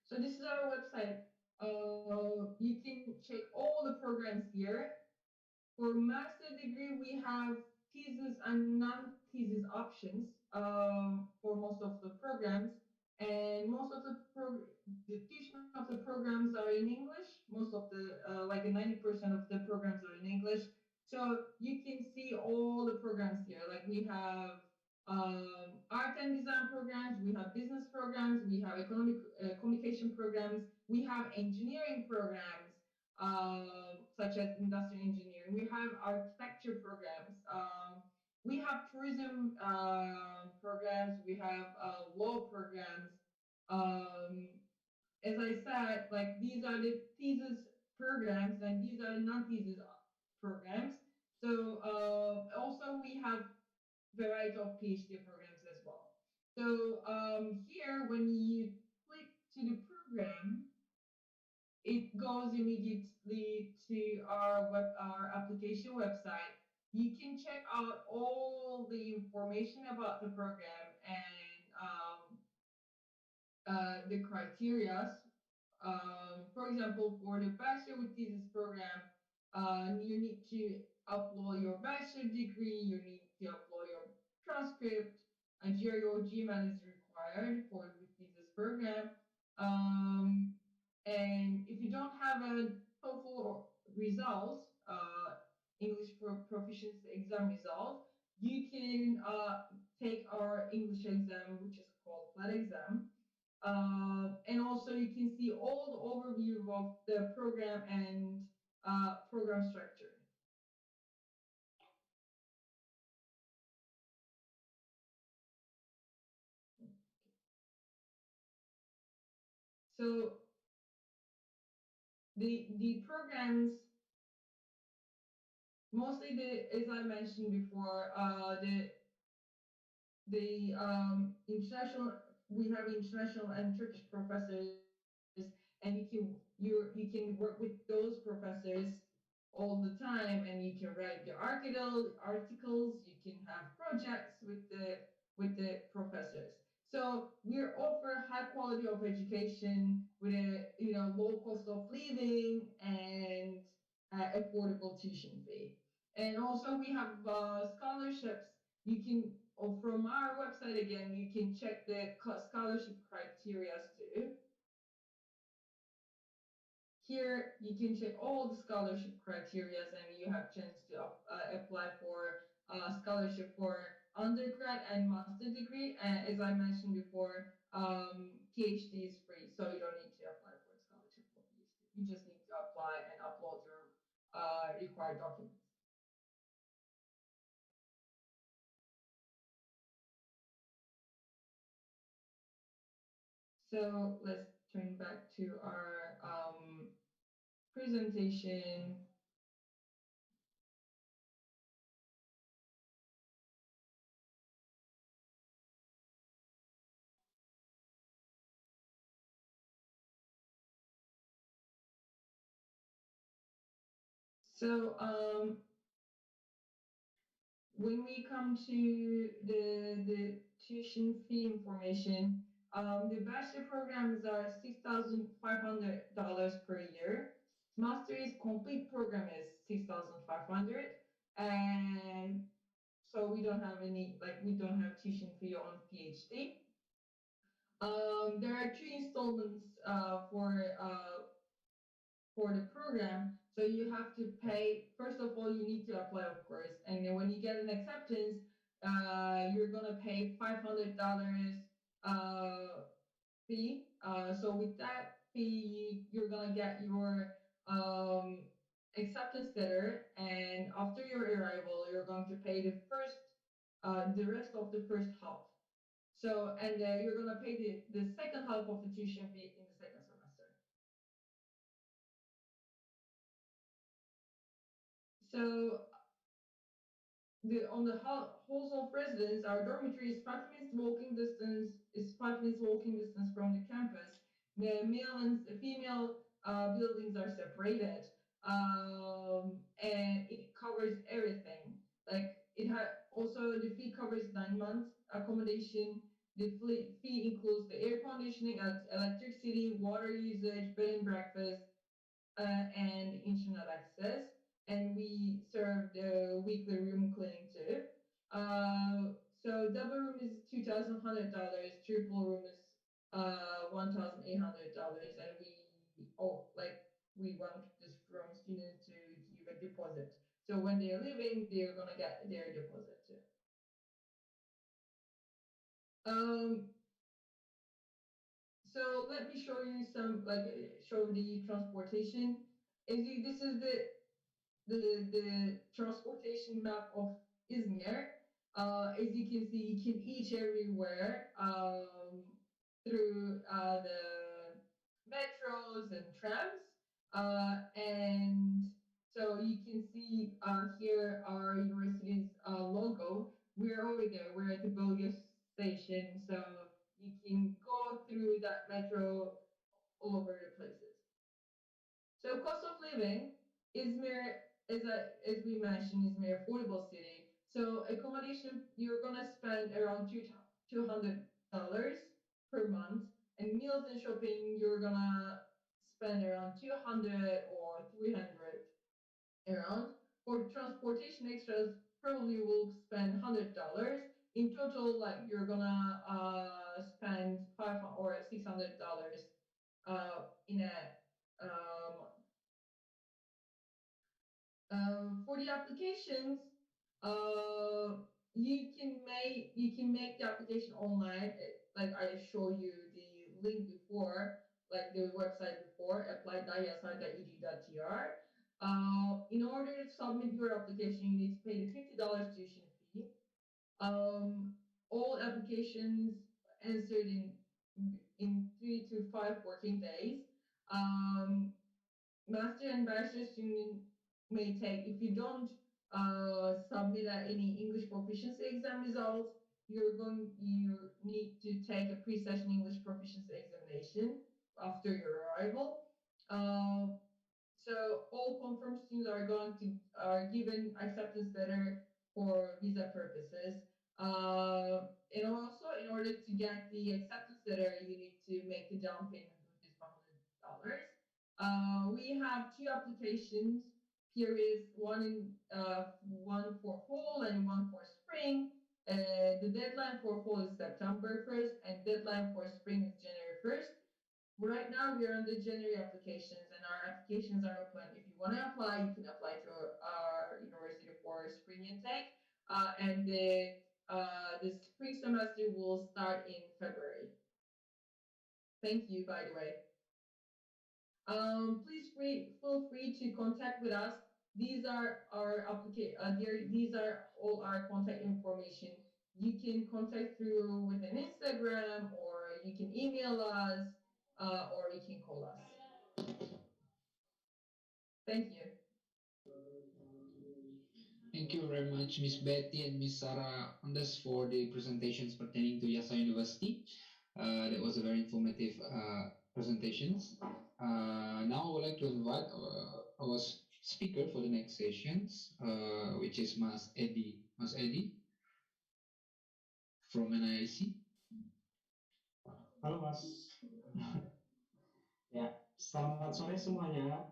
Speaker 6: So this is our website. You can check all the programs here. For master degree, we have thesis and non-thesis options for most of the programs, and most of the tuition of the programs are in English. Most of the like 90% of the programs are in English. So you can see all the programs here. Like we have art and design programs, we have business programs, we have economic communication programs, we have engineering programs, such as industrial engineering. We have architecture programs. We have tourism programs. We have law programs. Um, as I said, like these are the thesis programs and these are the non-thesis programs. So also we have variety of PhD programs as well. So here, when you click to the program, it goes immediately to our application website. You can check out all the information about the program and the criteria. For example, for the bachelor with thesis program, you need to upload your bachelor degree, you need to upload your transcript, and your GMAT is required for the thesis program. And if you don't have a TOEFL results, English proficiency exam result, you can take our English exam, which is called flat exam. And also you can see all the overview overview of the program and program structure. So the programs mostly as I mentioned before, the international we have international and Turkish professors, and you can work with those professors all the time, and you can write the articles, you can have projects with the professors. So we offer high quality of education with a low cost of living and affordable tuition fee. And also we have scholarships. You can from our website again, you can check the scholarship criteria too. Here you can check all the scholarship criteria, and you have chance to apply for scholarship for undergrad and master degree. And as I mentioned before, PhD is free, so you don't need to apply for a scholarship for PhD. You just need to apply and upload your required documents. So let's turn back to our presentation. So when we come to the tuition fee information, the bachelor programs are $6,500 per year. Master's complete program is 6,500, and so we don't have we don't have tuition fee on PhD. There are two installments for the program. So you have to pay. First of all, you need to apply, of course, and then when you get an acceptance, you're gonna pay $500 fee. So with that fee, you're gonna get your acceptance letter, and after your arrival, you're going to pay the rest of the first half. So and you're gonna pay the second half of the tuition fee in the second semester. So on the halls of residence, our dormitory is 5 minutes walking distance. Is 5 minutes walking distance from the campus. The male and female buildings are separated, and it covers everything. Like also the fee covers 9 months accommodation. The fee includes the air conditioning, electricity, water usage, bed and breakfast, and internet access, and we serve the weekly room cleaning too. So double room is $2,100, triple room is $1,800, and we want this from students to give a deposit. So when they're leaving, they're gonna get their deposit too. Um, so let me show you show the transportation. This is the transportation map of Izmir. As you can see, you can eat everywhere through the metros and trams. And so you can see here our university's logo. We're over there. We're at the Bulgar station. So you can go through that metro all over the places. So cost of living, Izmir, as we mentioned, Izmir affordable city. So accommodation, you're gonna spend around $200 per month, and meals and shopping, you're gonna spend around 200 or 300 around. For transportation extras, probably will spend $100. In total, like you're gonna spend $500 or $600 in a month. For the applications, you can make the application online. Like I showed you the link before. like the website before, apply.yasai.edu.tr. In order to submit your application, you need to pay the $50 tuition fee. All applications answered in 3 to 5 working days. Master and bachelor student may take, if you don't submit any English proficiency exam results, you need to take a pre-session English proficiency examination after your arrival. So all confirmed students are given acceptance letter for visa purposes. And also, in order to get the acceptance letter, you need to make a down payment, which is $100. We have 2 applications periods, one for fall and one for spring. The deadline for fall is September 1st, and deadline for spring is January 1st. Right now, we are on the January applications, and our applications are open. If you want to apply, you can apply to our university for spring intake, and the spring semester will start in February. Thank you, by the way. Please feel free to contact with us. These are these are all our contact information. You can contact through with an Instagram, or you can email us, or you can call us. Thank you.
Speaker 1: Thank you very much, Miss Betty and Miss Sarah Ondas, for the presentations pertaining to Yasa University. That was a very informative presentations. Now I would like to invite our speaker for the next sessions, which is Mas Edi. Mas Edi from NIEC.
Speaker 4: Halo Mas. Ya, selamat sore semuanya.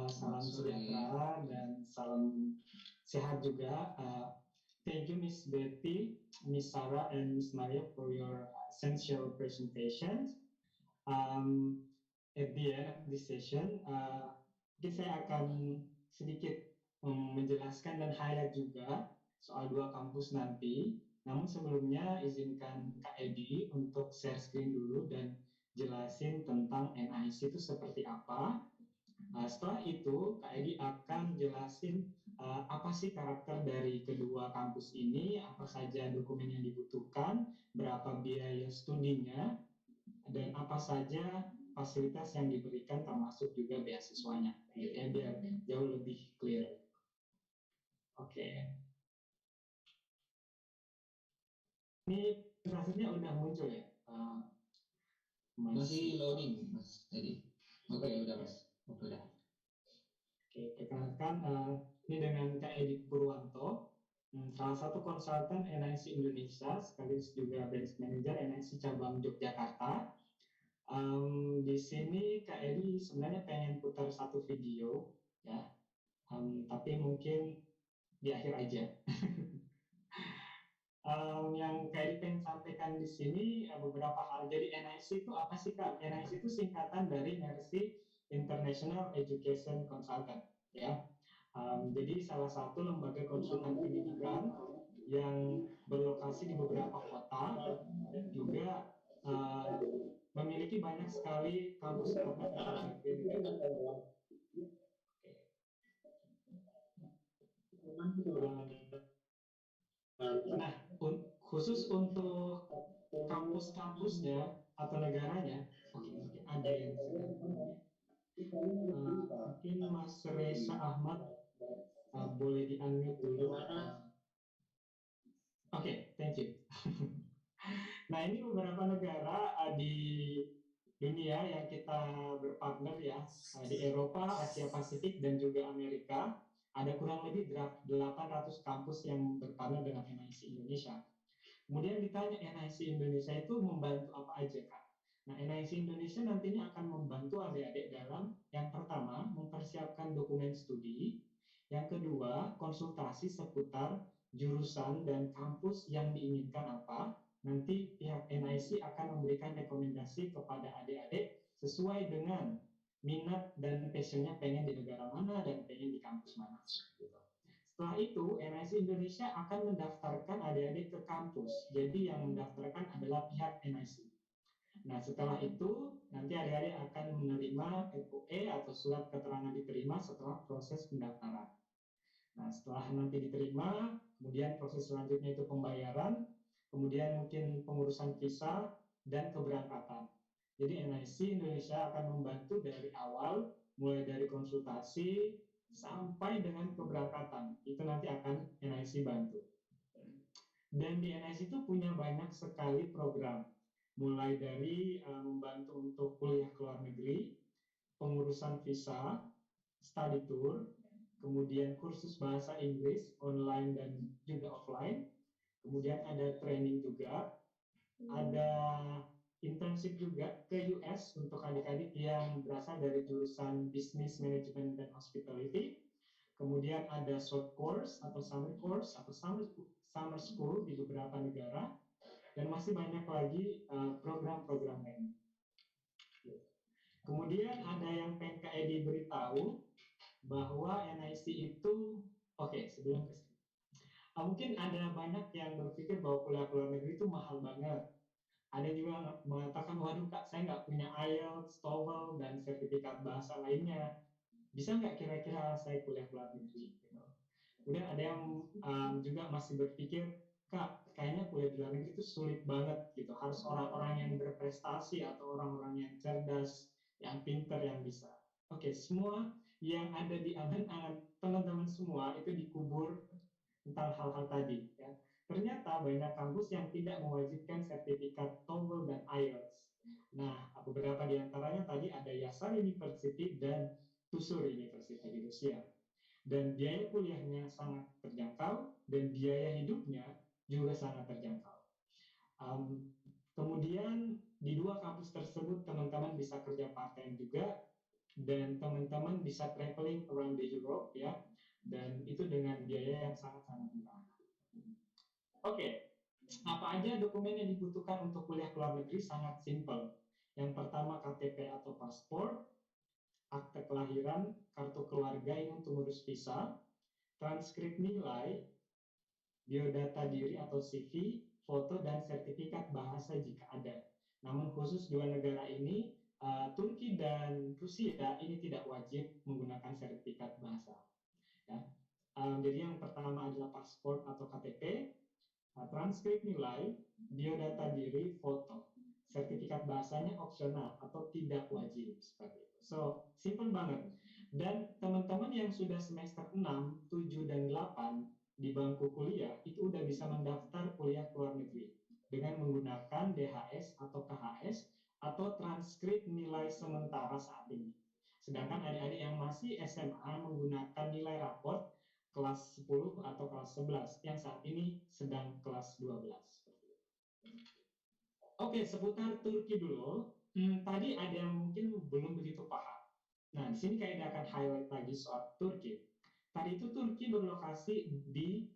Speaker 4: Salam sejahtera dan salam sehat juga. Thank you, Miss Betty, Miss Sarah, and Miss Maria for your essential presentations. At the end of this session, mungkin saya akan sedikit menjelaskan dan highlight juga soal 2 kampus nanti. Namun sebelumnya izinkan Kak Edi untuk share screen dulu dan jelasin tentang NIC itu seperti apa. Setelah itu, Kak Edi akan jelasin apa sih karakter dari kedua kampus ini, apa saja dokumen yang dibutuhkan, berapa biaya studinya, dan apa saja fasilitas yang diberikan termasuk juga beasiswanya. Gitu ya, biar jauh lebih clear. Oke. Ini presentasinya udah muncul ya?
Speaker 1: Masih loading, Mas Edi. Oke, udah Mas. Oke, udah.
Speaker 4: Oke, perkenalkan ini dengan Kak Edi Purwanto, salah satu konsultan NIC Indonesia, sekaligus juga branch manager NIC cabang Yogyakarta. Di sini Kak Edi sebenarnya pengen putar satu video, ya, tapi mungkin di akhir aja. Yang Kak Edi pengen sampaikan di sini beberapa hal. Jadi NIC itu apa sih Kak? NIC itu singkatan dari Mercy International Education Consultant, ya. Jadi salah satu lembaga konsultan pendidikan yang berlokasi di beberapa kota dan juga memiliki banyak sekali kampus cabang di berbagai negara. Nah, khusus untuk kampus-kampusnya atau negaranya, oke, mungkin ada yang sedang mungkin Mas Reza Ahmad boleh di-unmute dulu. Oke, thank you. Nah, ini beberapa negara di dunia yang kita berpartner ya, di Eropa, Asia Pasifik, dan juga Amerika. Ada kurang lebih 800 kampus yang berpartner dengan NIC Indonesia. Kemudian ditanya, NIC Indonesia itu membantu apa aja, Kak? Nah, NIC Indonesia nantinya akan membantu adik-adik dalam, yang pertama, mempersiapkan dokumen studi, yang kedua, konsultasi seputar jurusan dan kampus yang diinginkan apa. Nanti pihak NIC akan memberikan rekomendasi kepada adik-adik sesuai dengan minat dan passionnya, pengen di negara mana dan pengen di kampus mana. Setelah itu, NIC Indonesia akan mendaftarkan adik-adik ke kampus. Jadi yang mendaftarkan adalah pihak NIC. Nah, setelah itu nanti adik-adik akan menerima SOE atau surat keterangan diterima setelah proses pendaftaran. Nah, setelah nanti diterima, kemudian proses selanjutnya itu pembayaran, kemudian mungkin pengurusan visa dan keberangkatan. Jadi NIC Indonesia akan membantu dari awal, mulai dari konsultasi sampai dengan keberangkatan. Itu nanti akan NIC bantu. Dan di NIC itu punya banyak sekali program, mulai dari membantu untuk kuliah ke luar negeri, pengurusan visa, study tour, kemudian kursus bahasa Inggris online dan juga offline, kemudian ada training juga, ada internship juga ke US untuk adik-adik yang berasal dari jurusan Business Management dan Hospitality, kemudian ada short course atau summer course atau summer school di beberapa negara, dan masih banyak lagi program-program lain. Kemudian ada yang pengen Kak Edi beritahu bahwa NIC itu, sebelum ke sini, mungkin ada banyak yang berpikir bahwa kuliah ke luar negeri itu mahal banget. Ada juga mengatakan, waduh Kak, saya nggak punya IELTS, TOEFL, dan sertifikat bahasa lainnya. Bisa nggak kira-kira saya kuliah ke luar negeri? Gitu. Kemudian ada yang juga masih berpikir, Kak, kayaknya kuliah di luar negeri itu sulit banget gitu. Harus orang-orang yang berprestasi atau orang-orang yang cerdas, yang pinter yang bisa. Semua yang ada di angan-angan teman-teman semua itu dikubur tentang hal-hal tadi. Ya. Ternyata banyak kampus yang tidak mewajibkan sertifikat TOEFL dan IELTS. Nah, beberapa di antaranya tadi ada Yasar University dan Tuzur University di Rusia. Dan biaya kuliahnya sangat terjangkau dan biaya hidupnya juga sangat terjangkau. Kemudian di dua kampus tersebut teman-teman bisa kerja part-time juga dan teman-teman bisa traveling around the Europe ya, dan itu dengan biaya yang sangat-sangat murah. Apa aja dokumen yang dibutuhkan untuk kuliah ke luar negeri? Sangat simpel. Yang pertama KTP atau paspor, akte kelahiran, kartu keluarga ini untuk ngurus visa, transkrip nilai, biodata diri atau CV, foto dan sertifikat bahasa jika ada. Namun khusus dua negara ini, Turki dan Rusia ini tidak wajib menggunakan sertifikat bahasa. Ya. Jadi yang pertama adalah paspor atau KTP, transkrip nilai, biodata diri, foto. Sertifikat bahasanya opsional atau tidak wajib seperti itu. So, simple banget. Dan teman-teman yang sudah semester 6, 7, dan 8 di bangku kuliah itu udah bisa mendaftar kuliah ke luar negeri dengan menggunakan DHS atau KHS atau transkrip nilai sementara saat ini. Sedangkan adik-adik yang masih SMA menggunakan nilai raport kelas 10 atau kelas 11 yang saat ini sedang kelas 12. Seputar Turki dulu. Tadi ada yang mungkin belum begitu paham. Nah, di sini kayaknya akan highlight lagi soal Turki. Tadi itu Turki berlokasi di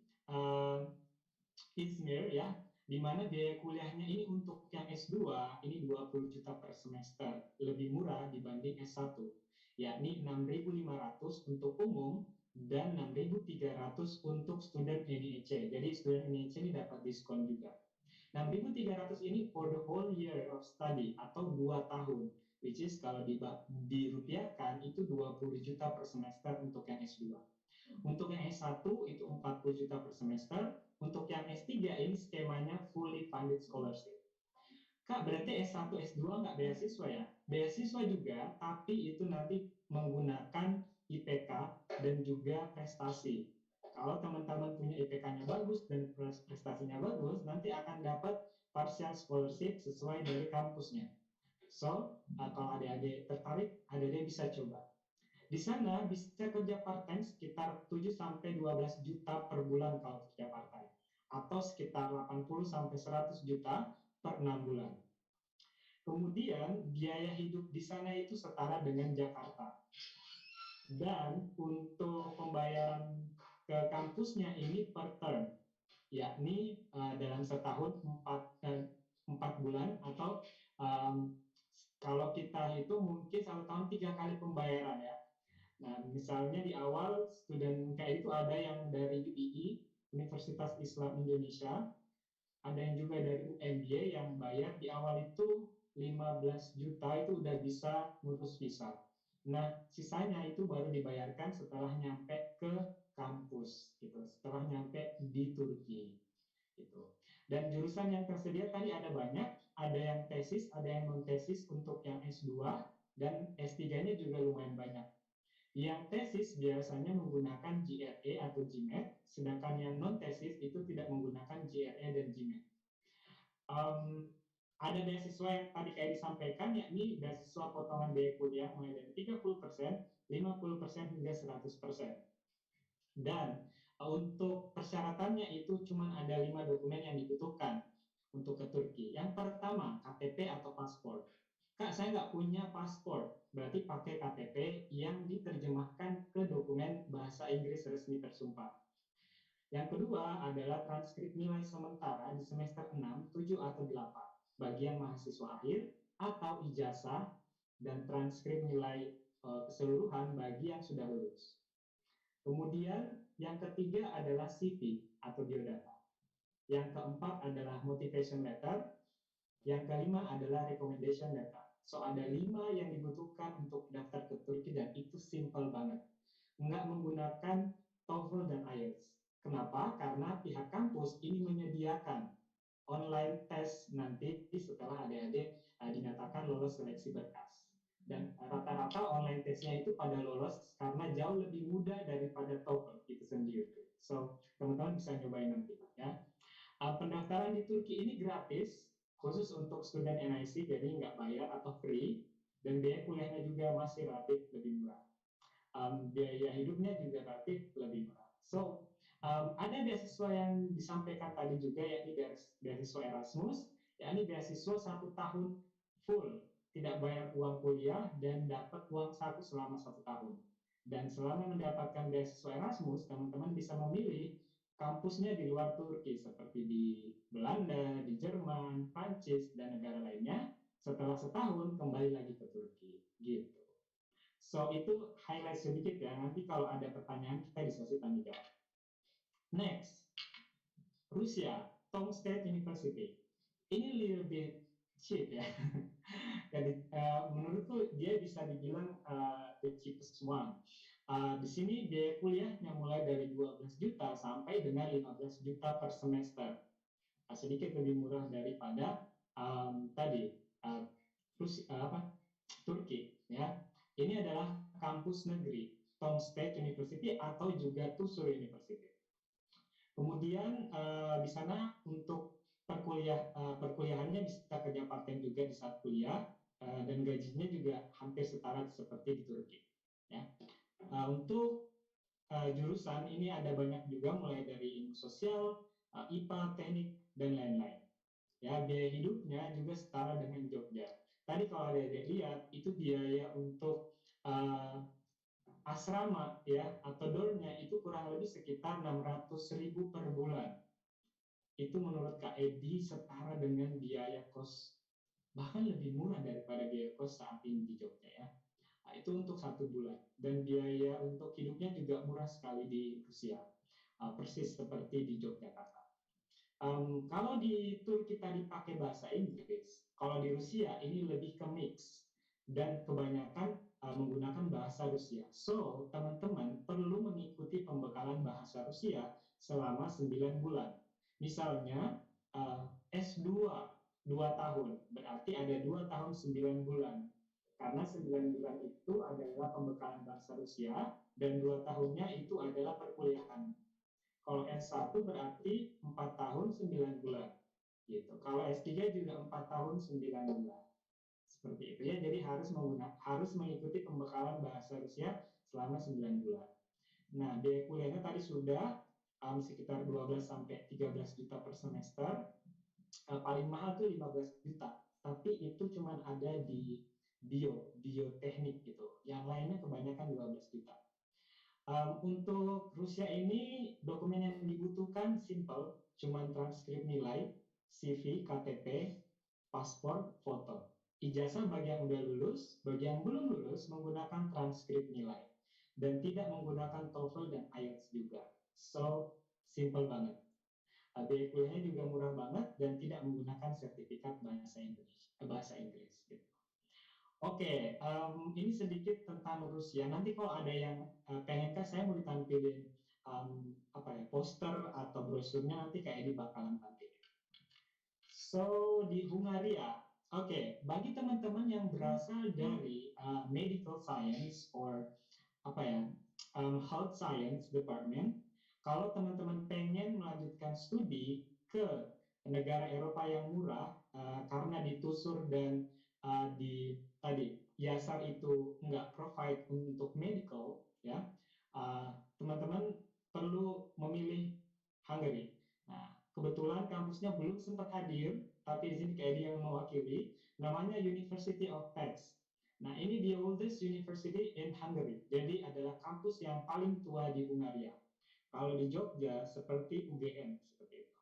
Speaker 4: Izmir ya, di mana biaya kuliahnya ini untuk yang S2 ini 20 juta per semester, lebih murah dibanding S1, yakni 6.500 untuk umum dan 6.300 untuk student NIEC. Jadi student NIEC ini dapat diskon juga. 6.300 ini for the whole year of study atau 2 tahun, which is kalau dirupiahkan itu 20 juta per semester untuk yang S2. Untuk yang S1 itu 40 juta per semester. Untuk yang S3 ini skemanya fully funded scholarship. Kak, berarti S1, S2 nggak beasiswa ya? Beasiswa juga, tapi itu nanti menggunakan IPK dan juga prestasi. Kalau teman-teman punya IPK-nya bagus dan prestasinya bagus, nanti akan dapat partial scholarship sesuai dari kampusnya. So, kalau adik-adik tertarik, adik-adik bisa coba. Di sana bisa kerja part-time sekitar 7-12 juta per bulan kalau kerja part-time. Atau sekitar 80-100 juta per 6 bulan. Kemudian, biaya hidup di sana itu setara dengan Jakarta. Dan untuk pembayaran ke kampusnya ini per term, yakni dalam setahun 4 bulan atau kalau kita hitung mungkin 1 tahun 3 kali pembayaran ya. Nah, misalnya di awal student kayak itu ada yang dari UII, Universitas Islam Indonesia, ada yang juga dari UMY yang bayar di awal itu 15 juta itu udah bisa ngurus visa. Nah, sisanya itu baru dibayarkan setelah nyampe ke kampus gitu, setelah nyampe di Turki gitu. Dan jurusan yang tersedia tadi ada banyak, ada yang tesis, ada yang non tesis untuk yang S2 dan S3-nya juga lumayan banyak. Yang tesis biasanya menggunakan GRE atau GMAT, sedangkan yang non tesis itu tidak menggunakan GRE dan GMAT. Ada beasiswa yang tadi kayak disampaikan, yakni beasiswa potongan biaya kuliah mulai dari 30%, 50% hingga 100%. Dan untuk persyaratannya itu cuma ada 5 dokumen yang dibutuhkan untuk ke Turki. Yang pertama, KTP atau paspor. Kak, saya nggak punya paspor. Berarti pakai KTP yang diterjemahkan ke dokumen bahasa Inggris resmi tersumpah. Yang kedua adalah transkrip nilai sementara di semester 6, 7, atau 8 bagi yang mahasiswa akhir, atau ijazah dan transkrip nilai keseluruhan bagi yang sudah lulus. Kemudian yang ketiga adalah CV atau biodata. Yang keempat adalah motivation letter. Yang kelima adalah recommendation letter. So ada 5 yang dibutuhkan untuk daftar ke Turki dan itu simple banget. Nggak menggunakan TOEFL dan IELTS. Kenapa? Karena pihak kampus ini menyediakan online test nanti setelah adik-adik dinyatakan lolos seleksi berkas. Dan rata-rata online testnya itu pada lolos karena jauh lebih mudah daripada TOEFL itu sendiri. So, teman-teman bisa nyobain nanti ya. Pendaftaran di Turki ini gratis, khusus untuk student NIC, jadi nggak bayar atau free, dan biaya kuliahnya juga masih relatif lebih murah. Biaya hidupnya juga relatif lebih murah. So, ada beasiswa yang disampaikan tadi juga, yakni beasiswa Erasmus, yakni beasiswa 1 tahun full, tidak bayar uang kuliah dan dapat uang saku selama 1 tahun. Dan selama mendapatkan beasiswa Erasmus, teman-teman bisa memilih kampusnya di luar Turki, seperti di Belanda, di Jerman, Prancis, dan negara lainnya. Setelah setahun, kembali lagi ke Turki. Gitu. So, itu highlight sedikit ya. Nanti kalau ada pertanyaan, kita di sesi tanya jawab. Next, Rusia, Tom State University. Ini little bit cheap ya. Jadi menurutku dia bisa dibilang the cheapest one. Di sini biaya kuliahnya mulai dari 12 juta sampai dengan 15 juta per semester. Sedikit lebih murah daripada tadi Turki ya. Ini adalah kampus negeri, Tom State University atau juga Tuzur University. Kemudian di sana untuk perkuliahannya bisa kerja part-time juga di saat kuliah, dan gajinya juga hampir setara seperti di Turki. Ya. Untuk jurusan ini ada banyak juga, mulai dari ilmu sosial, IPA, teknik, dan lain-lain. Ya, biaya hidupnya juga setara dengan Jogja. Tadi kalau ada lihat, itu biaya untuk asrama ya atau dormnya itu kurang lebih sekitar 600.000 per bulan. Itu menurut Kak Edi setara dengan biaya kos, bahkan lebih murah daripada biaya kos saat ini di Jogja ya. Nah, itu untuk 1 bulan. Dan biaya untuk hidupnya juga murah sekali di Rusia, persis seperti di Yogyakarta. Kalau di Turki tadi pakai bahasa Inggris, kalau di Rusia ini lebih ke mix dan kebanyakan menggunakan bahasa Rusia. So, teman-teman perlu mengikuti pembekalan bahasa Rusia selama 9 bulan. Misalnya S2 2 tahun, berarti ada 2 tahun 9 bulan. Karena 9 bulan itu adalah pembekalan bahasa Rusia dan 2 tahunnya itu adalah perkuliahan. Kalau S1 berarti 4 tahun 9 bulan. Gitu. Kalau S3 juga 4 tahun 9 bulan. Seperti itu ya. Jadi harus mengikuti pembekalan bahasa Rusia selama 9 bulan. Nah, biaya kuliahnya tadi sudah sekitar 12 sampai 13 juta per semester. Paling mahal tuh 15 juta. Tapi itu cuma ada di bioteknik gitu. Yang lainnya kebanyakan 12 juta. Untuk Rusia ini dokumen yang dibutuhkan simple, cuman transkrip nilai, CV, KTP, paspor, foto. Ijazah bagi yang udah lulus, bagi yang belum lulus menggunakan transkrip nilai dan tidak menggunakan TOEFL dan IELTS juga. So, simple banget. Biaya kuliahnya juga murah banget dan tidak menggunakan sertifikat bahasa Indonesia. bahasa Inggris gitu. Oke, ini sedikit tentang Rusia. Nanti kalau ada yang pengen saya mau ditampilin poster atau brosurnya, nanti kayak di bakalan tampilin. So di Hungaria, oke, bagi teman-teman yang berasal dari medical science or health science department, kalau teman-teman pengen melanjutkan studi ke negara Eropa yang murah karena ditusur dan di tadi Yasar itu nggak provide untuk medical, ya teman-teman perlu memilih Hungary. Nah, kebetulan kampusnya belum sempat hadir, tapi di sini kayak dia yang mewakili, namanya University of Pécs. Nah, ini the oldest university in Hungary. Jadi adalah kampus yang paling tua di Hungaria. Kalau di Jogja seperti UGM seperti itu.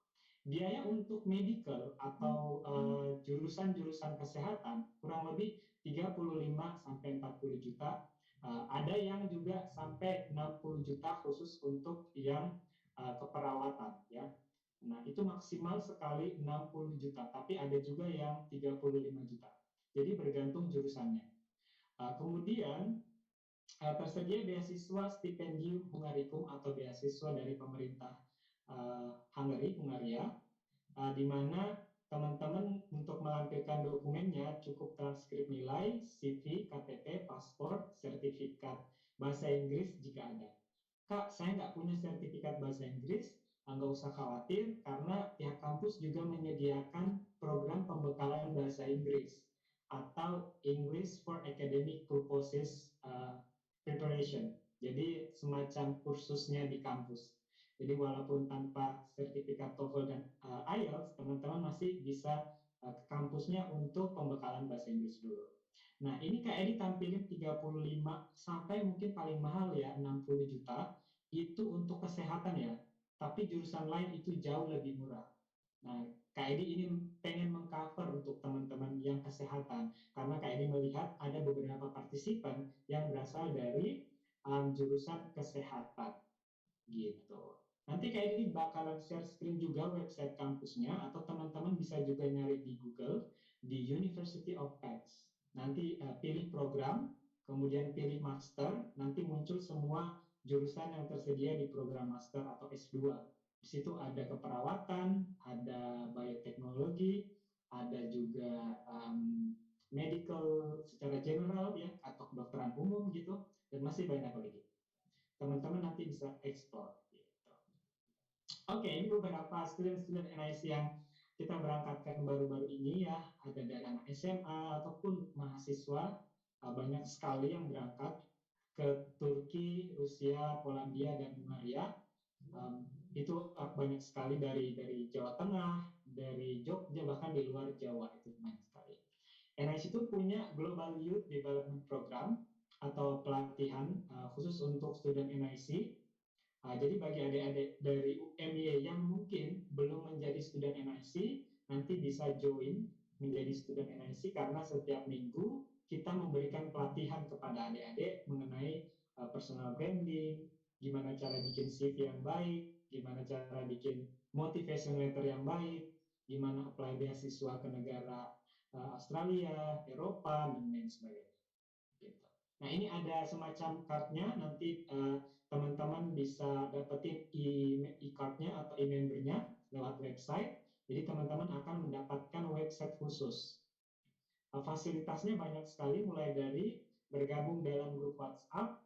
Speaker 4: Biaya untuk medical atau jurusan-jurusan kesehatan kurang lebih 35 sampai 40 juta. Ada yang juga sampai 60 juta khusus untuk yang keperawatan, ya. Nah, itu maksimal sekali 60 juta, tapi ada juga yang 35 juta. Jadi bergantung jurusannya. Kemudian tersedia beasiswa stipendium Hungaricum atau beasiswa dari pemerintah Hungary, Hungaria, di mana teman-teman untuk melampirkan dokumennya cukup transkrip nilai, CV, KTP, paspor, sertifikat bahasa Inggris jika ada. Kak, saya nggak punya sertifikat bahasa Inggris, nggak usah khawatir karena pihak kampus juga menyediakan program pembekalan bahasa Inggris atau English for Academic Purposes Preparation. Jadi semacam kursusnya di kampus. Jadi walaupun tanpa sertifikat TOEFL dan IELTS, teman-teman masih bisa ke kampusnya untuk pembekalan bahasa Inggris dulu. Nah, ini Kak Edi tampilin 35 sampai mungkin paling mahal ya 60 juta itu untuk kesehatan ya. Tapi jurusan lain itu jauh lebih murah. Nah, Kak Edi ini pengen mengcover untuk teman-teman yang kesehatan karena Kak Edi melihat ada beberapa partisipan yang berasal dari jurusan kesehatan gitu. Nanti Kak Edi bakalan share screen juga website kampusnya atau teman-teman bisa juga nyari di Google di University of Pécs. Nanti pilih program, kemudian pilih master, nanti muncul semua jurusan yang tersedia di program master atau S2. Di situ ada keperawatan, ada bioteknologi, ada juga medical secara general ya atau kedokteran umum gitu, dan masih banyak lagi. Teman-teman nanti bisa explore. Gitu. Oke, ini beberapa student-student NIC yang kita berangkatkan baru-baru ini ya, ada dari anak SMA ataupun mahasiswa, banyak sekali yang berangkat ke Turki, Rusia, Polandia, dan Hungaria. Itu banyak sekali dari Jawa Tengah, dari Jogja, bahkan di luar Jawa itu banyak sekali. NIC itu punya Global Youth Development Program atau pelatihan khusus untuk student NIC. Jadi bagi adik-adik dari UMY yang mungkin belum menjadi student NIC, nanti bisa join menjadi student NIC karena setiap minggu kita memberikan pelatihan kepada adik-adik mengenai personal branding, gimana cara bikin CV yang baik, gimana cara bikin motivation letter yang baik, gimana apply beasiswa ke negara Australia, Eropa, dan lain sebagainya. Gitu. Nah, ini ada semacam card-nya, nanti teman-teman bisa dapetin e-card-nya atau e-member-nya lewat website. Jadi teman-teman akan mendapatkan website khusus. Fasilitasnya banyak sekali, mulai dari bergabung dalam grup WhatsApp,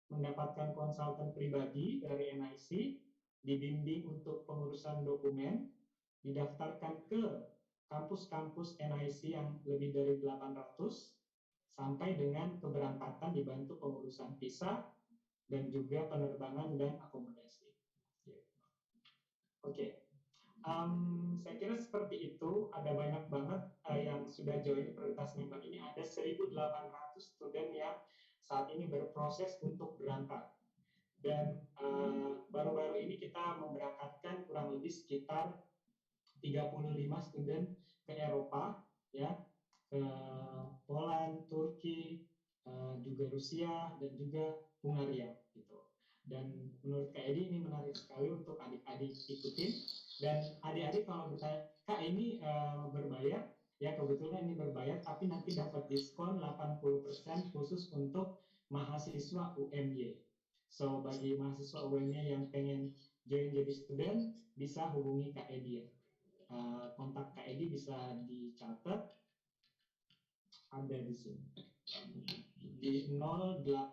Speaker 4: mendapatkan konsultan pribadi dari NIC, dibimbing untuk pengurusan dokumen, didaftarkan ke kampus-kampus NIC yang lebih dari 800, sampai dengan keberangkatan dibantu pengurusan visa dan juga penerbangan dan akomodasi. Oke, saya kira seperti itu. Ada banyak banget yang sudah join prioritas member ini. Ada 1.800 student yang saat ini berproses untuk berangkat. Dan baru-baru ini kita memberangkatkan kurang lebih sekitar 35 student ke Eropa, ya, ke Poland, Turki, juga Rusia, dan juga Hungaria gitu. Dan menurut Kak Edi ini menarik sekali untuk adik-adik ikutin. Dan adik-adik kalau bertanya, Kak ini berbayar? Ya, kebetulan ini berbayar, tapi nanti dapat diskon 80% khusus untuk mahasiswa UMY. So, bagi mahasiswa UMY yang pengen join jadi student, bisa hubungi Kak Edi ya. Kontak Kak Edi bisa dicatat, ada di sini. Di 0856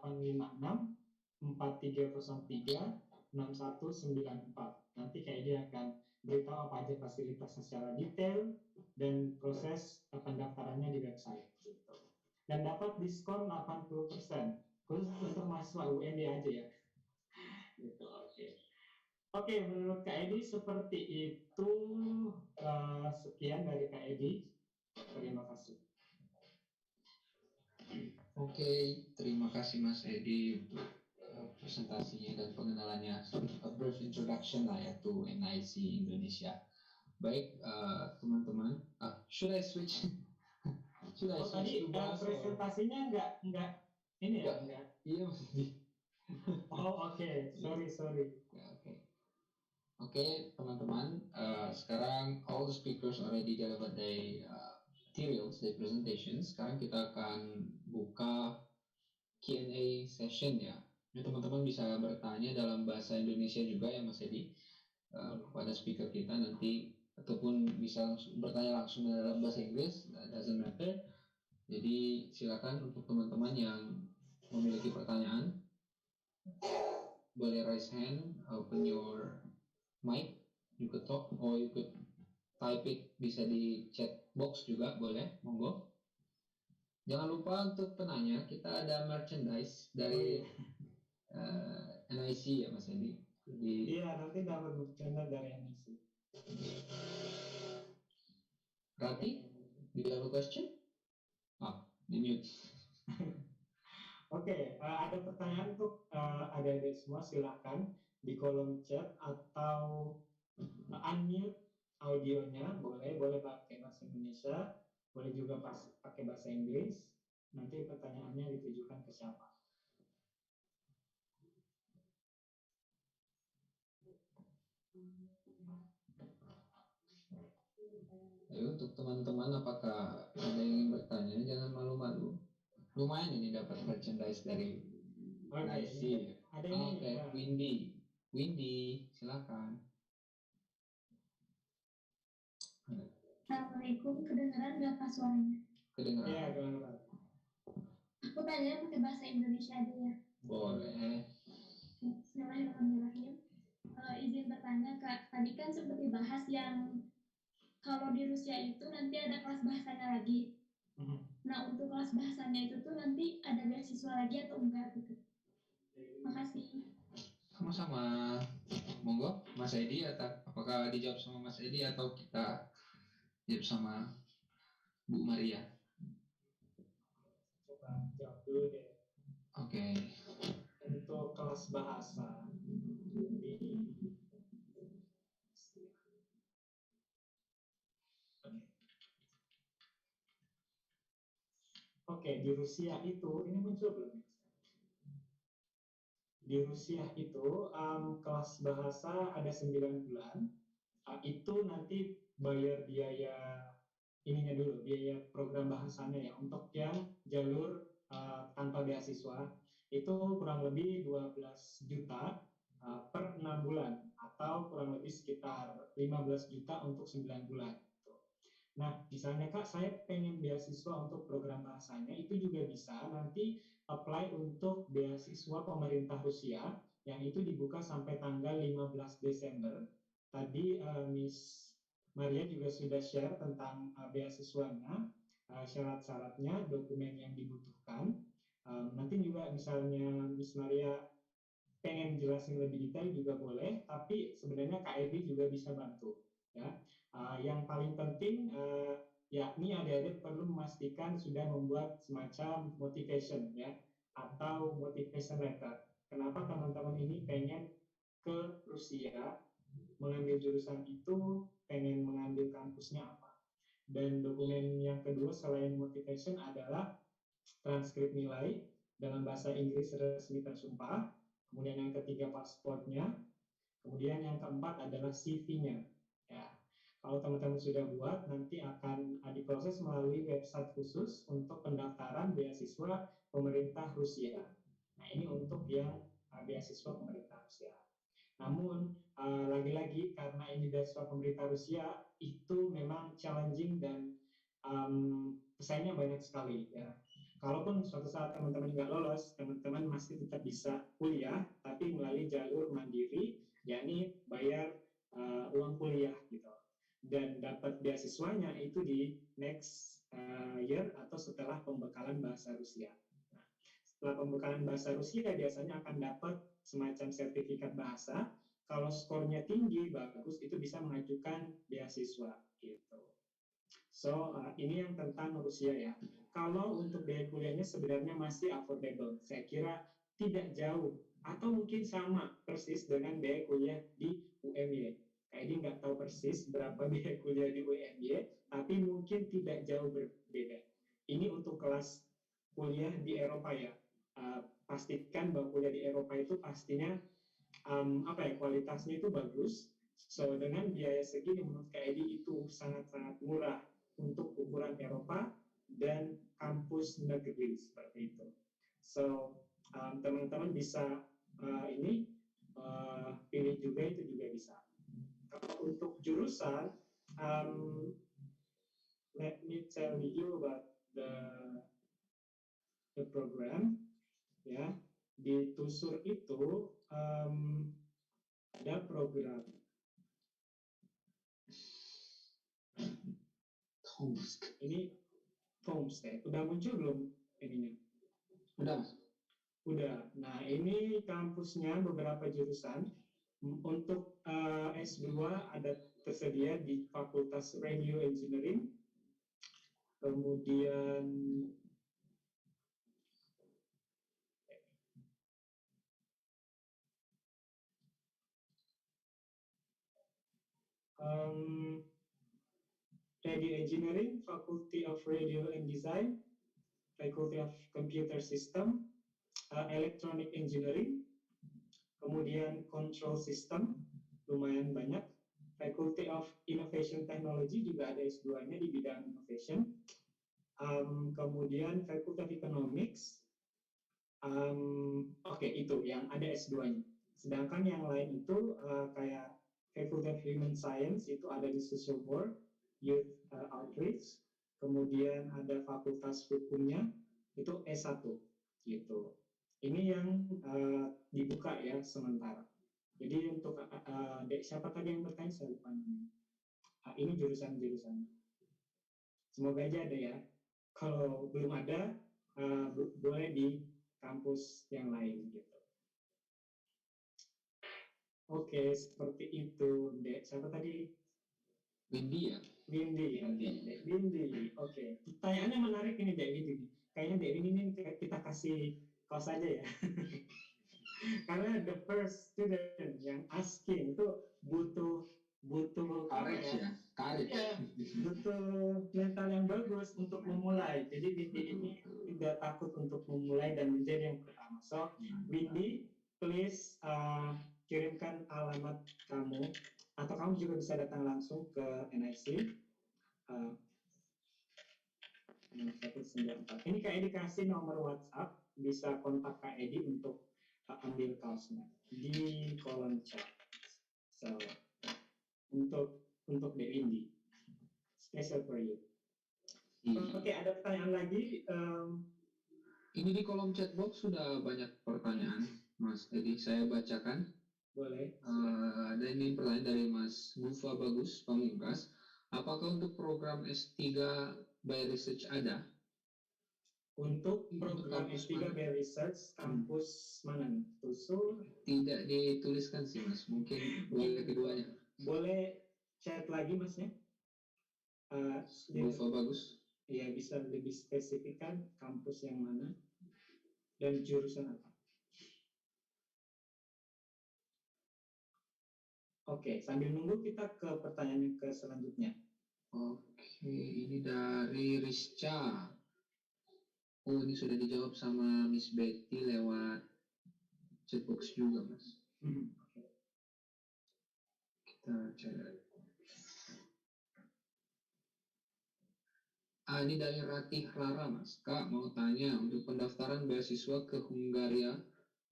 Speaker 4: 4303 6194. Nanti Kak Edi akan beritahu apa aja fasilitasnya secara detail dan proses pendaftarannya di website. Gitu. Dan dapat diskon 80%. Khusus untuk mahasiswa UMY aja ya. Gitu, oke. Oke, menurut Kak Edi seperti itu. Sekian dari Kak Edi. Terima kasih.
Speaker 1: Oke, terima kasih Mas Edi untuk presentasinya dan pengenalannya. A brief introduction lah ya to NIEC Indonesia. Baik, teman-teman. Should I switch? Should I switch
Speaker 4: Tadi
Speaker 1: to bahasa?
Speaker 4: presentasinya enggak ini ya, enggak.
Speaker 1: Iya Mas Edi.
Speaker 4: Oke. Sorry.
Speaker 1: Ya, Oke, teman-teman. Sekarang all the speakers already delivered their materials, their presentations. Sekarang kita akan buka Q&A session ya. Ini teman-teman bisa bertanya dalam bahasa Indonesia juga ya Mas Edi kepada speaker kita nanti, ataupun bisa bertanya langsung dalam bahasa Inggris, doesn't matter. Jadi silakan untuk teman-teman yang memiliki pertanyaan, boleh raise hand, open your mic, you could talk or you could type it, bisa di chat box juga boleh, monggo. Jangan lupa untuk penanya, kita ada merchandise dari NIC ya Mas Edi.
Speaker 4: Iya, nanti dapat merchandise dari NIC.
Speaker 1: Rati, do you have a question? Di mute.
Speaker 4: Oke, ada pertanyaan untuk adik-adik semua, silakan di kolom chat atau unmute audionya, boleh pakai bahasa Indonesia, boleh juga pakai bahasa Inggris. Nanti pertanyaannya ditujukan ke siapa?
Speaker 1: Ayo, untuk teman-teman, apakah ada yang ingin bertanya? Jangan malu-malu. Lumayan ini dapat merchandise dari NIC.
Speaker 4: Ada yang
Speaker 1: Oke,
Speaker 4: ya.
Speaker 1: Windy, silakan.
Speaker 8: Assalamualaikum, kedengeran nggak Kak suaranya?
Speaker 1: Kedengeran.
Speaker 4: Iya, kedengeran.
Speaker 8: Aku tanya pakai bahasa Indonesia aja ya.
Speaker 1: Boleh.
Speaker 8: Bismillahirrahmanirrahim. Izin bertanya Kak, tadi kan sempat dibahas yang kalau di Rusia itu nanti ada kelas bahasanya lagi. Nah, untuk kelas bahasanya itu tuh nanti ada beasiswa lagi atau enggak gitu? Makasih.
Speaker 1: Sama-sama. Monggo, Mas Edi, apakah dijawab sama Mas Edi atau kita jawab sama Bu Maria?
Speaker 4: Coba jawab dulu deh.
Speaker 1: Oke.
Speaker 4: Untuk kelas bahasa di Rusia itu, ini muncul belum? Di Rusia itu kelas bahasa ada 9 bulan. Itu nanti bayar biaya ininya dulu, biaya program bahasanya ya. Untuk yang jalur tanpa beasiswa itu kurang lebih 12 juta per 6 bulan, atau kurang lebih sekitar 15 juta untuk 9 bulan. Nah, misalnya Kak, saya pengen beasiswa untuk program bahasanya, itu juga bisa nanti apply untuk beasiswa pemerintah Rusia, yang itu dibuka sampai tanggal 15 Desember. Tadi Miss Maria juga sudah share tentang beasiswanya, syarat-syaratnya, dokumen yang dibutuhkan. Nanti juga misalnya Miss Maria pengen jelasin lebih detail juga boleh, tapi sebenarnya Kak Edi juga bisa bantu. Ya, yang paling penting yakni adik-adik perlu memastikan sudah membuat semacam motivation ya, atau motivation letter. Kenapa teman-teman ini pengen ke Rusia, mengambil jurusan itu, pengen mengambil kampusnya apa. Dan dokumen yang kedua selain motivation adalah transkrip nilai dalam bahasa Inggris resmi tersumpah. Kemudian yang ketiga pasportnya. Kemudian yang keempat adalah CV-nya. Ya. Kalau teman-teman sudah buat, nanti akan diproses melalui website khusus untuk pendaftaran beasiswa pemerintah Rusia. Nah, ini untuk yang beasiswa pemerintah Rusia. Namun, lagi-lagi karena ini beasiswa pemerintah Rusia, itu memang challenging dan pesaingnya banyak sekali. Ya. Kalaupun suatu saat teman-teman nggak lolos, teman-teman masih tetap bisa kuliah, tapi melalui jalur mandiri, yakni bayar uang kuliah gitu. Dan dapat beasiswanya itu di next year atau setelah pembekalan bahasa Rusia. Nah, setelah pembekalan bahasa Rusia biasanya akan dapat semacam sertifikat bahasa. Kalau skornya tinggi, bagus, itu bisa mengajukan beasiswa gitu. So, ini yang tentang Rusia ya. Kalau untuk biaya kuliahnya sebenarnya masih affordable. Saya kira tidak jauh atau mungkin sama persis dengan biaya kuliah di UMY. Kayak ini nggak tahu persis berapa biaya kuliah di UMY, tapi mungkin tidak jauh berbeda. Ini untuk kelas kuliah di Eropa ya. Pastikan bahwa kuliah di Eropa itu pastinya kualitasnya itu bagus. So dengan biaya segini menurut Kak Edi itu sangat-sangat murah untuk ukuran Eropa dan kampus negeri seperti itu. So teman-teman bisa pilih juga, itu juga bisa. Kalau untuk jurusan, let me tell you about the program. Ya, di Tusur itu ada program ini homestay. Udah muncul belum ininya?
Speaker 1: Udah, Mas.
Speaker 4: Udah. Nah, ini kampusnya beberapa jurusan. Untuk S2 ada tersedia di Fakultas Radio Engineering, kemudian Radio Engineering, Faculty of Radio and Design, Faculty of Computer System, Electronic Engineering, kemudian Control System, lumayan banyak. Faculty of Innovation Technology juga ada S2-nya di bidang innovation. Kemudian Faculty of Economics, itu yang ada S2-nya. Sedangkan yang lain itu kayak Faculty of Human Science itu ada di Social Work, Youth Outreach, kemudian ada Fakultas Hukumnya itu S1 gitu. Ini yang dibuka ya sementara. Jadi untuk siapa tadi yang bertanya saya lupa namanya. Ini jurusan-jurusan. Semoga aja ada ya. Kalau belum ada, boleh di kampus yang lain gitu. Oke, seperti itu, Dek. Siapa tadi?
Speaker 1: Windy ya?
Speaker 4: Windy. Oke. Pertanyaannya menarik ini, Dek Windy. Kayaknya Dek Windy ini kita kasih kaos aja ya. Karena the first student yang asking itu butuh
Speaker 1: courage ya,
Speaker 4: butuh mental yang bagus untuk memulai. Jadi Windy ini tidak takut untuk memulai dan menjadi yang pertama. So Windy, please kirimkan alamat kamu, atau kamu juga bisa datang langsung ke NIC. 194. Ini Kak Edi kasih nomor WhatsApp, bisa kontak Kak Edi untuk ambil kaosnya di kolom chat. So untuk The Windy, special for you. Oke, ada pertanyaan lagi?
Speaker 1: Ini di kolom chat box sudah banyak pertanyaan, Mas. Jadi saya bacakan.
Speaker 4: Boleh.
Speaker 1: Ada ini pertanyaan dari Mas Gufa Bagus Pamungkas. Apakah untuk program S3 by Research ada?
Speaker 4: Untuk program S3 by Research, kampus mana nih? Tusur?
Speaker 1: Tidak dituliskan sih, Mas. Mungkin boleh keduanya.
Speaker 4: Boleh chat lagi, Masnya?
Speaker 1: Gufa Bagus.
Speaker 4: Iya, bisa lebih spesifikkan kampus yang mana dan jurusan apa. Oke, sambil nunggu kita ke pertanyaan ke selanjutnya.
Speaker 1: Oke, ini dari Rizcha. Oh, ini sudah dijawab sama Miss Betty lewat chatbox juga, Mas.
Speaker 4: Okay.
Speaker 1: Kita cek. Ini dari Ratih Rara, Mas. Kak, mau tanya, untuk pendaftaran beasiswa ke Hungaria,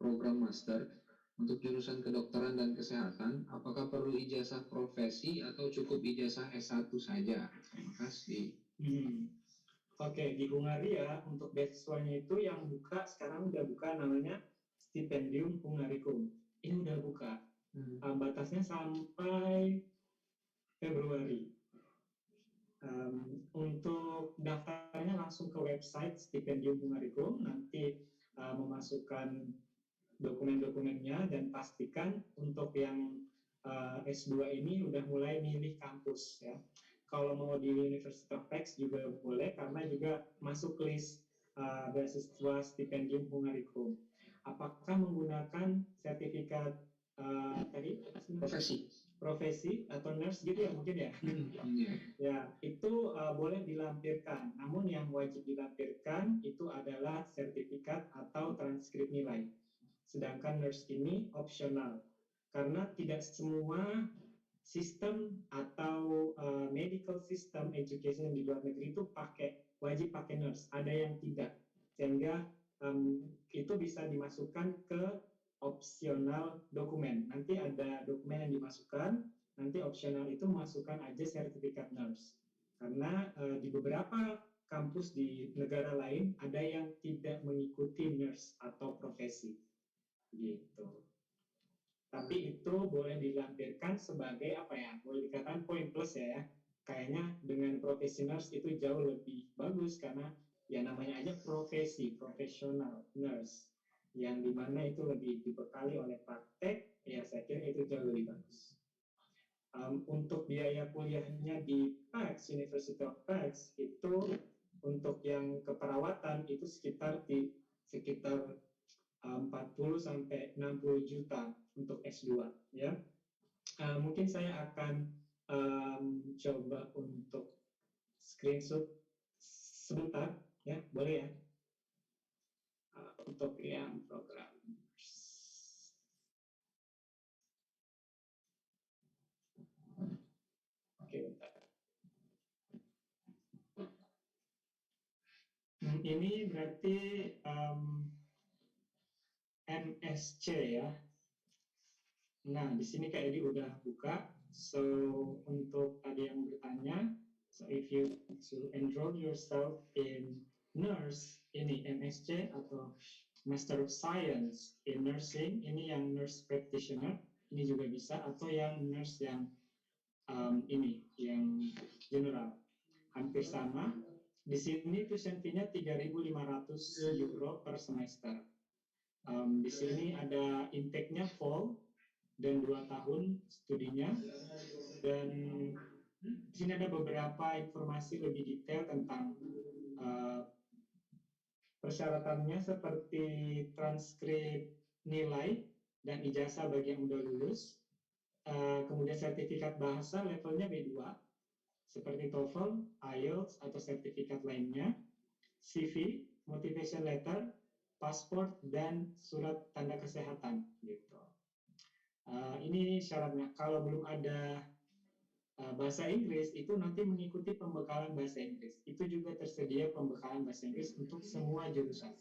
Speaker 1: program master, untuk jurusan kedokteran dan kesehatan, apakah perlu ijazah profesi atau cukup ijazah S1 saja? Terima kasih.
Speaker 4: Oke, di Hungaria untuk beasiswanya itu yang buka sekarang udah buka namanya Stipendium Hungaricum. Ini udah buka. Batasnya sampai Februari. Untuk daftarnya langsung ke website Stipendium Hungaricum, nanti memasukkan dokumen-dokumennya dan pastikan untuk yang S2 ini udah mulai milih kampus ya. Kalau mau di University of Pax juga boleh karena juga masuk list beasiswa Stipendium Hungaricum. Apakah menggunakan sertifikat tadi profesi atau nurse gitu ya mungkin ya? Ya, itu boleh dilampirkan. Namun yang wajib dilampirkan itu adalah sertifikat atau transkrip nilai. Sedangkan nurse ini opsional. Karena tidak semua sistem atau medical system education di luar negeri itu wajib pakai nurse. Ada yang tidak. Sehingga itu bisa dimasukkan ke opsional dokumen. Nanti ada dokumen yang dimasukkan, nanti opsional itu masukkan aja sertifikat nurse. Karena di beberapa kampus di negara lain ada yang tidak mengikuti nurse atau profesi. Gitu. Tapi itu boleh dilampirkan sebagai apa ya? Boleh dikatakan poin plus ya. Kayaknya dengan profesi nurse itu jauh lebih bagus karena ya namanya aja profesi, profesional nurse. Yang dimana itu lebih dibekali oleh praktek, ya saya kira itu jauh lebih bagus. Untuk biaya kuliahnya di Pax, University of Pax, itu untuk yang keperawatan itu sekitar 40 sampai 60 juta untuk S2 ya. Mungkin saya akan coba untuk screenshot sebentar ya, boleh ya, untuk yang program. Oke, bentar. Ini berarti MSC ya. Nah, di sini Kak Edi udah buka. So, untuk tadi yang bertanya, so if you to enroll yourself in nurse, ini MSC atau Master of Science in Nursing, ini yang nurse practitioner, ini juga bisa, atau yang nurse yang ini, yang general. Hampir sama. Di sini tuition fee-nya 3.500 euro per semester. Di sini ada intake-nya fall dan 2 tahun studinya, dan di sini ada beberapa informasi lebih detail tentang persyaratannya seperti transkrip nilai dan ijazah bagi yang udah lulus, kemudian sertifikat bahasa levelnya B2 seperti TOEFL, IELTS atau sertifikat lainnya, CV, motivation letter, paspor, dan surat tanda kesehatan gitu. Ini syaratnya. Kalau belum ada bahasa Inggris, itu nanti mengikuti pembekalan bahasa Inggris. Itu juga tersedia pembekalan bahasa Inggris untuk semua jurusan.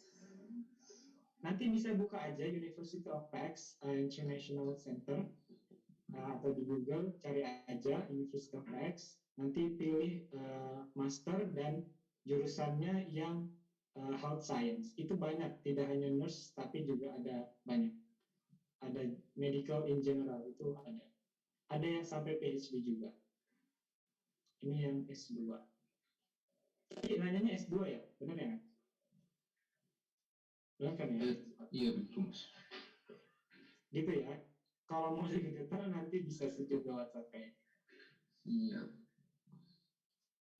Speaker 4: Nanti bisa buka aja University of Pax International Center, atau di Google cari aja University of Pax. Nanti pilih master dan jurusannya yang health science. Itu banyak, tidak hanya nurse, tapi juga ada banyak. Ada medical in general, itu ada. Ada yang sampai PhD juga. Ini yang S2. Tapi nanyanya S2 ya, benar ya? Benar kan ya?
Speaker 1: Iya, betul.
Speaker 4: Gitu ya. Kalau mau lebih detail nanti bisa juga WhatsApp ya.
Speaker 1: Iya.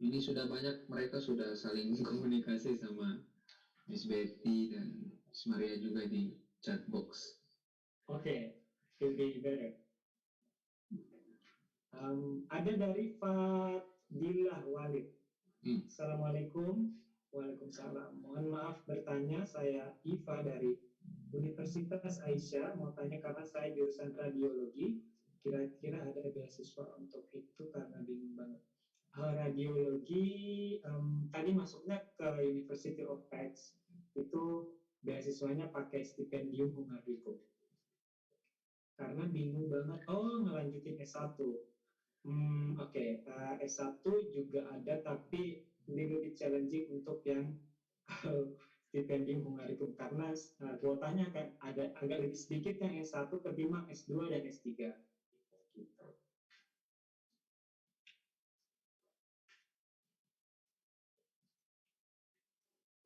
Speaker 1: Ini sudah banyak, mereka sudah saling komunikasi sama Miss Betty dan Miss Maria juga di chat box.
Speaker 4: Oke, will be better. Ada dari Fadilah Walid. Assalamualaikum. Waalaikumsalam. Mohon maaf bertanya, saya Iva dari Universitas Aisyah. Mau tanya karena saya jurusan radiologi. Kira-kira ada beasiswa untuk itu karena bingung banget. Radiologi tadi masuknya ke University of Pax, itu beasiswanya pakai stipendium Hungarikum. Karena bingung banget, ngelanjutin S1. Oke, S1 juga ada, tapi little bit challenging untuk yang stipendium Hungarikum karena kuotanya akan ada agak lebih sedikit yang S1 ketimbang S2 dan S3. Gitu.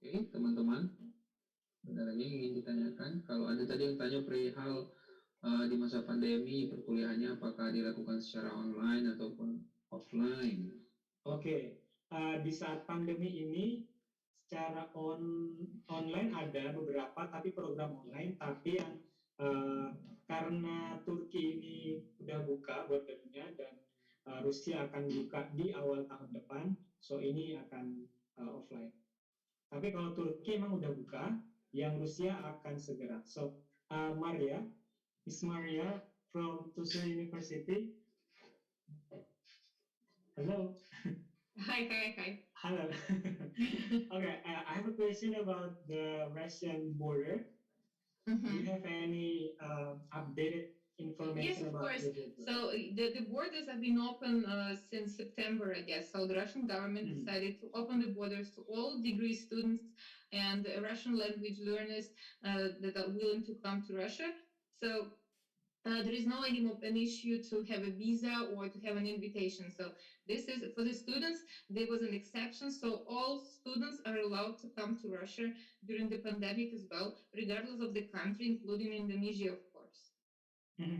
Speaker 1: Oke, teman-teman, ada lagi yang ingin ditanyakan? Kalau ada tadi yang tanya perihal di masa pandemi perkuliahannya apakah dilakukan secara online ataupun offline?
Speaker 4: Oke, di saat pandemi ini secara online ada beberapa, tapi program online, tapi yang karena Turki ini udah buka bordernya dan Rusia akan buka di awal tahun depan, so ini akan offline. Tapi kalau Turki emang udah buka, yang Rusia akan segera. So, Maria, is Maria from Tucson University? Hello.
Speaker 5: Hi.
Speaker 4: Hello. Okay, I have a question about the Russian border. Do you have any updated information
Speaker 5: Yes, of
Speaker 4: about
Speaker 5: course.
Speaker 4: the border?
Speaker 5: So the borders have been open since September, I guess. So the Russian government decided to open the borders to all degree students and Russian language learners that are willing to come to Russia. So there is no anymore an issue to have a visa or to have an invitation. So this is for the students. There was an exception. So all students are allowed to come to Russia during the pandemic as well, regardless of the country, including Indonesia, of course.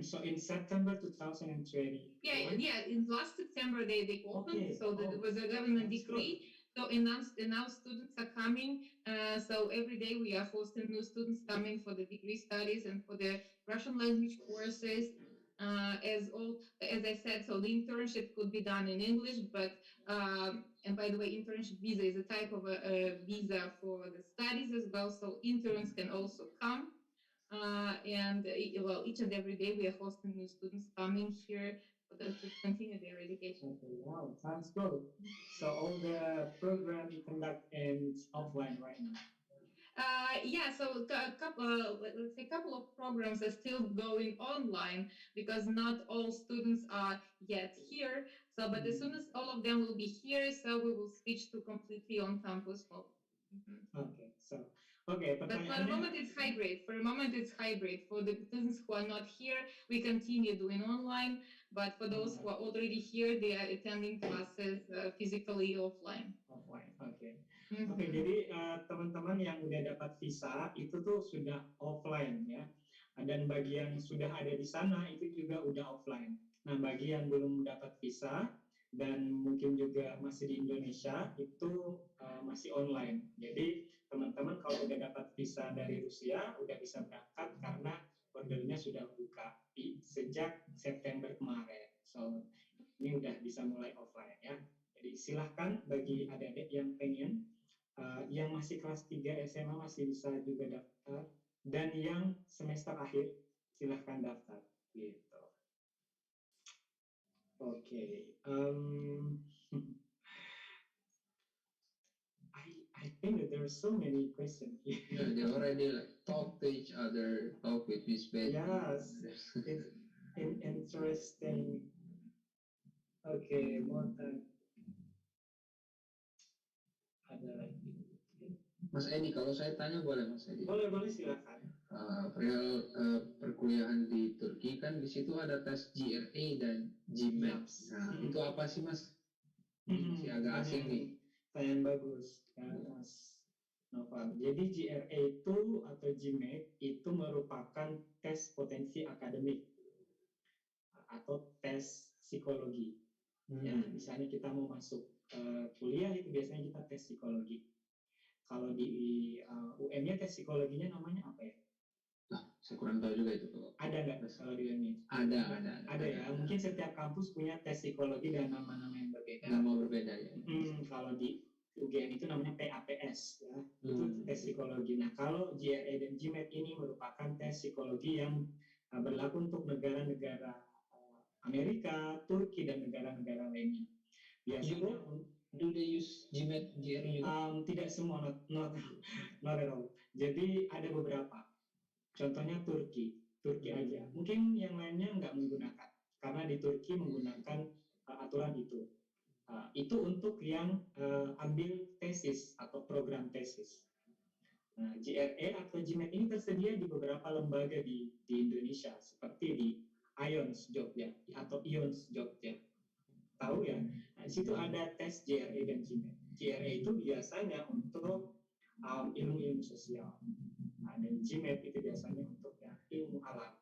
Speaker 4: So in September 2020.
Speaker 5: Yeah. In last September they opened.
Speaker 4: Okay.
Speaker 5: So there was a government
Speaker 4: That's
Speaker 5: decree. So and now students are coming. So every day we are hosting new students coming for the degree studies and for the Russian language courses. As I said, so the internship could be done in English, but and by the way, internship visa is a type of a visa for the studies as well. So interns can also come. Each and every day we are hosting new students coming here to continue their education.
Speaker 4: Okay, wow, sounds good. So all the program you conduct is offline right now.
Speaker 5: So let's say a couple of programs are still going online because not all students are yet here. So, but as soon as all of them will be here, so we will switch to completely on-campus mode.
Speaker 4: Okay,
Speaker 5: but for the moment it's hybrid. For the students who are not here, we continue doing online. But for those who are already here, they are attending classes physically offline.
Speaker 4: Oke. Oke, jadi teman-teman yang udah dapat visa itu tuh sudah offline ya. Dan bagi yang sudah ada di sana itu juga udah offline. Nah, bagi yang belum dapat visa dan mungkin juga masih di Indonesia itu masih online. Jadi teman-teman kalau udah dapat visa dari Rusia udah bisa berangkat karena bordernya sudah buka sejak September kemarin. So ini udah bisa mulai offline ya. Jadi silahkan bagi adik-adik yang pengen, yang masih kelas 3 SMA masih bisa juga daftar, dan yang semester akhir silahkan daftar gitu. Okay. I think that there are so many questions here.
Speaker 1: Yeah, they already like talk to each other, talk with Miss Betty.
Speaker 4: Yes, it's interesting. Okay, more time. Ada lagi.
Speaker 1: Mas Edi, kalau saya tanya boleh Mas Edi?
Speaker 4: Boleh silakan.
Speaker 1: Perihal perkuliahan di Turki kan di situ ada tes GRE dan GMAT. Nah, itu apa sih Mas? Masih agak asing nih.
Speaker 4: Pertanyaan bagus, ya, Mas Nova. Jadi GRE itu atau GMAT itu merupakan tes potensi akademik atau tes psikologi. Ya, misalnya kita mau masuk kuliah itu biasanya kita tes psikologi. Kalau di UMY tes psikologinya namanya apa ya?
Speaker 1: Saya kurang tahu juga itu.
Speaker 4: Ada nggak kalau di UMY? Ada ya. Mungkin setiap kampus punya tes psikologi dan nama-nama yang berbeda.
Speaker 1: Nama berbeda ya.
Speaker 4: Kalau di UGM itu namanya PAPS ya. Itu tes psikologi. Nah, kalau GRE dan GMAT ini merupakan tes psikologi yang berlaku untuk negara-negara Amerika, Turki dan negara-negara lainnya. Biasanya
Speaker 1: Do they use GMAT, GRE juga?
Speaker 4: Tidak semua, not at all. Jadi ada beberapa. Contohnya Turki aja. Mungkin yang lainnya nggak menggunakan, karena di Turki menggunakan aturan itu. Itu untuk yang ambil tesis atau program tesis. Nah, GRE atau GMAT ini tersedia di beberapa lembaga di Indonesia, seperti di IONS Jogja atau IONS Jogja. Tahu ya? Nah, di situ ada tes GRE dan GMAT. GRE itu biasanya untuk ilmu-ilmu sosial. Nah, dan GMAT itu biasanya untuk ya, ilmu alam.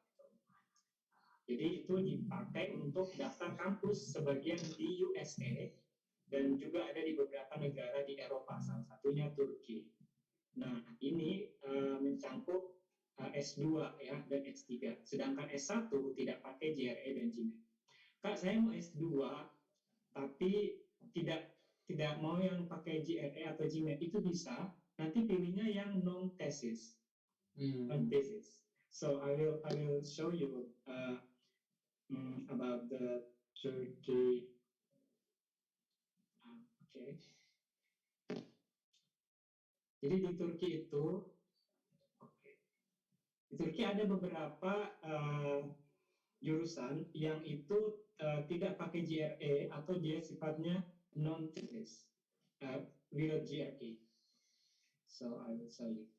Speaker 4: Jadi itu dipakai untuk daftar kampus sebagian di USA dan juga ada di beberapa negara di Eropa, salah satunya Turki. Nah, ini mencangkup S2 ya dan S3. Sedangkan S1 tidak pakai GRE dan GMAT. Kak, saya mau S2 tapi tidak mau yang pakai GRE atau GMAT, itu bisa. Nanti pilihnya yang non thesis. Non thesis. So I will show you about the Turkey. Okay. Jadi di Turki itu, di Turki ada beberapa jurusan yang itu tidak pakai GRE atau dia sifatnya non thesis, without GRE. So I will show you.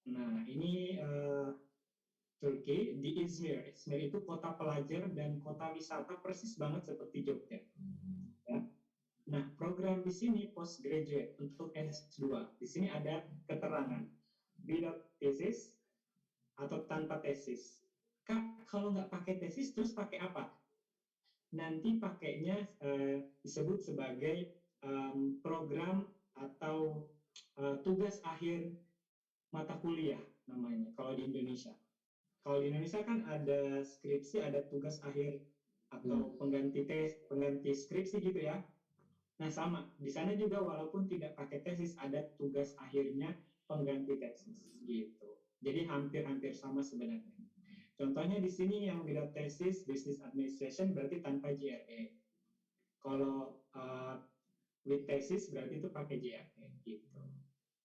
Speaker 4: Nah, ini Turki di Izmir. Izmir itu kota pelajar dan kota wisata persis banget seperti Jogja. Ya. Nah, program di sini postgraduate untuk S2. Di sini ada keterangan without thesis atau tanpa tesis. Kak, kalau nggak pakai tesis terus pakai apa? Nanti pakainya disebut sebagai program atau tugas akhir mata kuliah namanya kalau di Indonesia. Kalau di Indonesia kan ada skripsi, ada tugas akhir atau pengganti skripsi gitu ya. Nah, sama. Di sana juga walaupun tidak pakai tesis ada tugas akhirnya pengganti tesis gitu. Jadi hampir-hampir sama sebenarnya. Contohnya di sini yang without tesis, business administration berarti tanpa GRE. Kalau with thesis berarti itu pakai GRE gitu.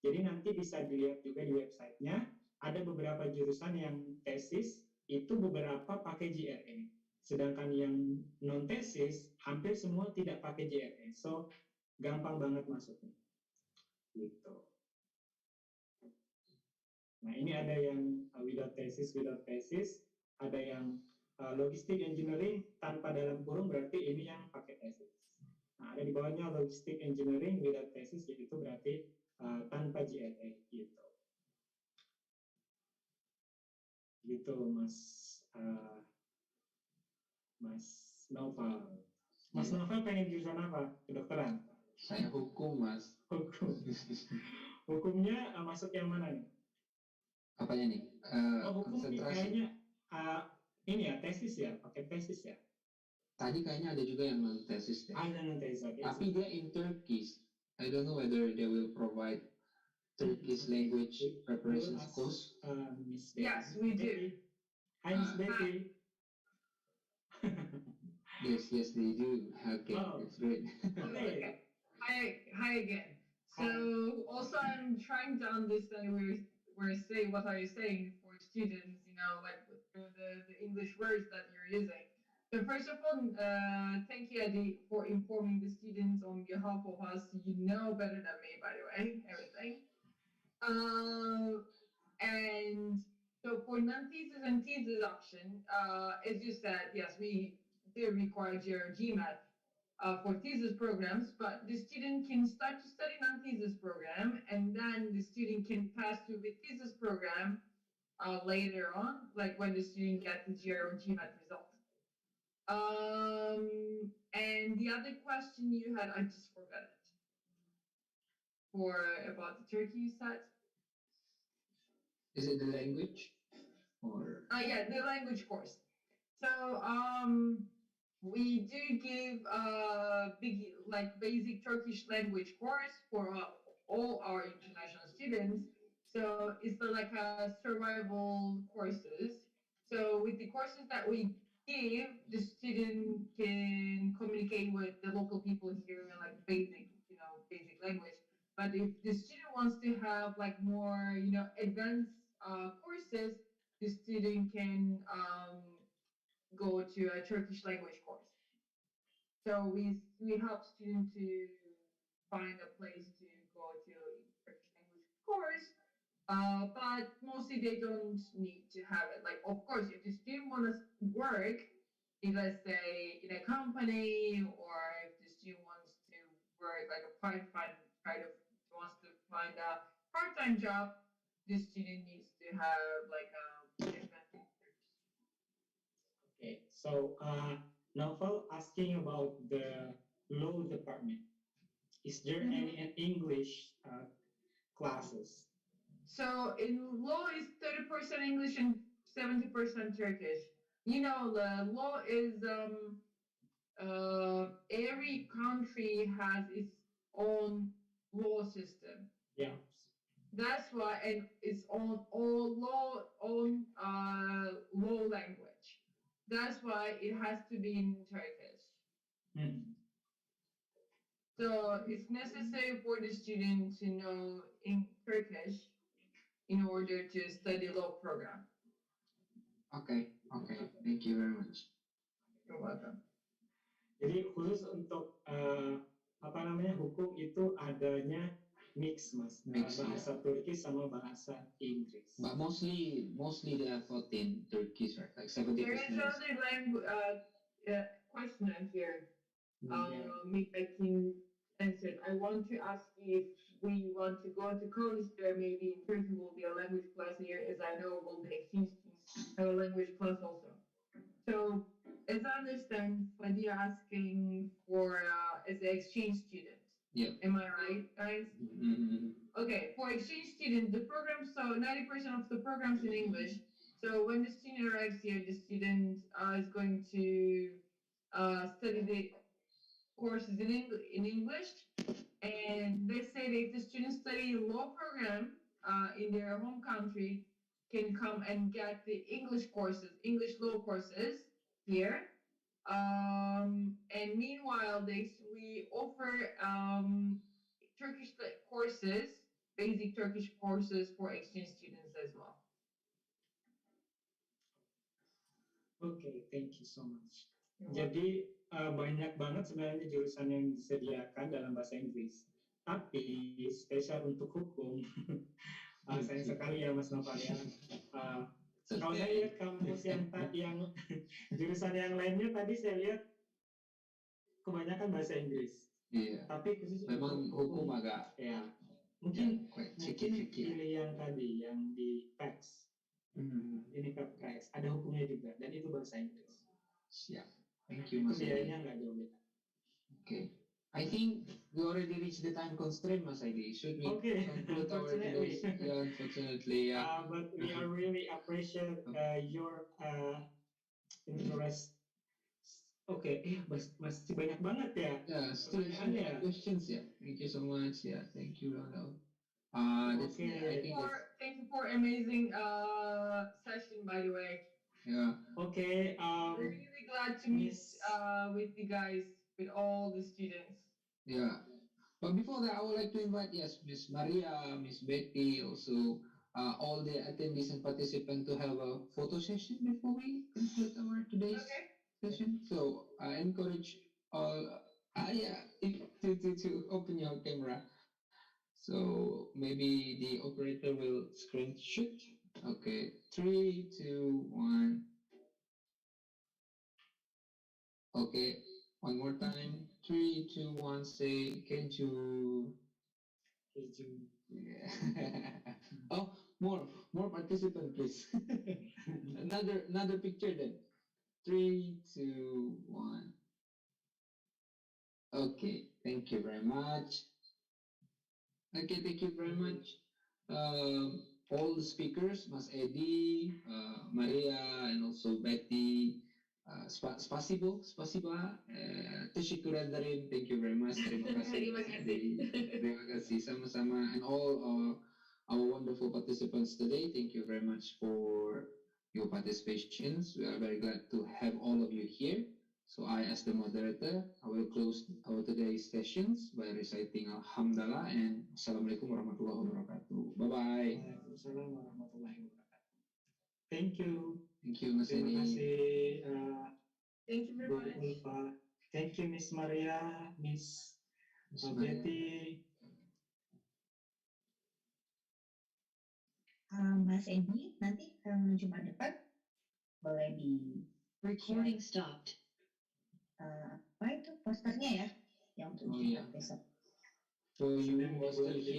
Speaker 4: Jadi nanti bisa dilihat juga di websitenya, ada beberapa jurusan yang tesis, itu beberapa pakai GRE. Sedangkan yang non-tesis, hampir semua tidak pakai GRE. So, gampang banget masuknya. Gitu. Nah, ini ada yang without thesis, ada yang logistik engineering tanpa dalam kurung, berarti ini yang pakai tesis. Nah, ada di bawahnya logistik engineering without thesis, yaitu berarti tanpa GRE gitu. Gitu, Mas Noval. Mas Noval pengen jurusan apa? Kedokteran?
Speaker 1: Saya hukum, Mas.
Speaker 4: Hukum. Hukumnya masuk yang mana nih?
Speaker 1: Apanya nih?
Speaker 4: Hukum kayaknya ini ya, tesis ya, pakai tesis ya.
Speaker 1: Tadi kayaknya ada juga yang non tesis deh.
Speaker 4: Ada non tesis. Okay.
Speaker 1: Tapi dia in Turkish. I don't know whether they will provide Turkish language preparation course.
Speaker 6: Yes, we do.
Speaker 4: Hi, Miss Betty.
Speaker 6: Yes,
Speaker 1: they do. Okay, that's great.
Speaker 6: Okay. Hi again. So also I'm trying to understand where say what are you saying for students, like the English words that you're using. So first of all, thank you, Eddie, for informing the students on behalf of us. You know better than me, by the way, everything. And so for non-thesis and thesis option, as you said, yes, we do require your GMAT for thesis programs, but the student can start to study non-thesis program, and then the student can pass to the thesis program later on, like when the student gets the GRE or GMAT result. And the other question you had, I just forgot it. About the Turkey, you said?
Speaker 1: Is it the language? Or
Speaker 6: yeah, the language course. So we do give basic Turkish language course for all our international students. So it's like a survival courses. So with the courses that we if the student can communicate with the local people here, like basic, basic language. But if the student wants to have like more, advanced courses, the student can go to a Turkish language course. So we help students to find a place to go to Turkish language course. But mostly they don't need to have it. Like, of course, if the student wants to work, let's say in a company, or if the student wants to work like a wants to find a part-time job, the student needs to have like a advanced Turkish.
Speaker 4: Okay, so Novel asking about the law department. Is there any English classes?
Speaker 6: So in law is 30% English and 70% Turkish. The law is every country has its own law system.
Speaker 4: Yeah.
Speaker 6: That's why, and it's on all law language. That's why it has to be in Turkish. So it's necessary for the student to know in Turkish in order to study law program.
Speaker 1: Okay, thank you very much.
Speaker 6: You're welcome.
Speaker 4: Jadi khusus untuk hukum itu adanya mix, Mas. Bahasa Turki sama bahasa Inggris.
Speaker 1: But mostly they are taught in Turkish, right? Like 70%.
Speaker 6: There is another language question here. Maybe I can answer. I want to ask you if we want to go to college there. Maybe in Turkey will be a language class here, as I know will be exchange students have a language class also. So, as I understand, Fadia asking for as an exchange student.
Speaker 1: Yeah.
Speaker 6: Am I right, guys? Okay, for exchange student, the program, so 90% of the programs in English. So when the student arrives here, the student is going to study the courses in English. And they say that if the students study law program in their home country, can come and get the English law courses here. And meanwhile, we offer Turkish courses, basic Turkish courses for exchange students as well.
Speaker 4: Okay, thank you so much. Jadi banyak banget sebenarnya jurusan yang disediakan dalam bahasa Inggris. Tapi spesial untuk hukum, sayang sekali ya Mas Noval ya. Kalau saya lihat kampus yang jurusan yang lainnya tadi saya lihat kebanyakan bahasa Inggris.
Speaker 1: Iya.
Speaker 4: Tapi khusus
Speaker 1: memang hukum agak
Speaker 4: ya mungkin
Speaker 1: tricky.
Speaker 4: Pilih yang tadi yang di PAX. Ini PAX ada hukumnya juga dan itu bahasa Inggris.
Speaker 1: Siap. Thank you, Mas.
Speaker 4: Biayanya nggak jauh beda.
Speaker 1: Okay. I think we already reached the time constraint, Mas Aidi. Should we conclude our today's? Yeah, unfortunately, yeah.
Speaker 4: But we are really appreciate your interest. Okay, masih banyak banget ya.
Speaker 1: Yeah, still questions, yeah. Thank you so much, yeah. Thank you, Ronald.
Speaker 6: Thank you for amazing session, by the way.
Speaker 1: Yeah.
Speaker 4: Okay.
Speaker 6: We're really glad to meet with you guys, with all the students.
Speaker 1: Yeah. But before that, I would like to invite, yes, Miss Maria, Miss Betty, also all the attendees and participants to have a photo session before we conclude our today's session. So I encourage all, to open your camera. So maybe the operator will screenshot. Okay, 3, 2, 1. Okay, one more time. 3, 2, 1. Say, can you? Yeah. Oh, more participant, please. another picture then. 3, 2, 1. Okay, thank you very much. Okay, thank you very much. All the speakers, Mas Edi, Maria, and also Betty. Spasibo, spasiba, teşekkür ederim. Thank you very much. Terima kasih. Terima kasih sama-sama. And all our wonderful participants today, thank you very much for your your participations. We are very glad to have all of you here. So I, as the moderator, I will close our today's sessions by reciting Alhamdulillah and Assalamualaikum warahmatullahi wabarakatuh. Bye-bye.
Speaker 4: Waalaikumsalam warahmatullahi wabarakatuh. Thank you.
Speaker 1: Thank you, Mas
Speaker 4: Terima
Speaker 1: Edi.
Speaker 4: kasih,
Speaker 5: Thank you very
Speaker 4: Bu
Speaker 5: much.
Speaker 4: Ulfa. Thank you, Miss Maria, Miss
Speaker 1: Mas Maria.
Speaker 4: Betty.
Speaker 9: Mas Edi, nanti Jumat depan boleh di
Speaker 2: Recording stopped.
Speaker 9: apa itu posternya ya, yang untuk
Speaker 1: Oh
Speaker 9: Jumat
Speaker 1: iya.
Speaker 9: besok.
Speaker 1: So you are still here.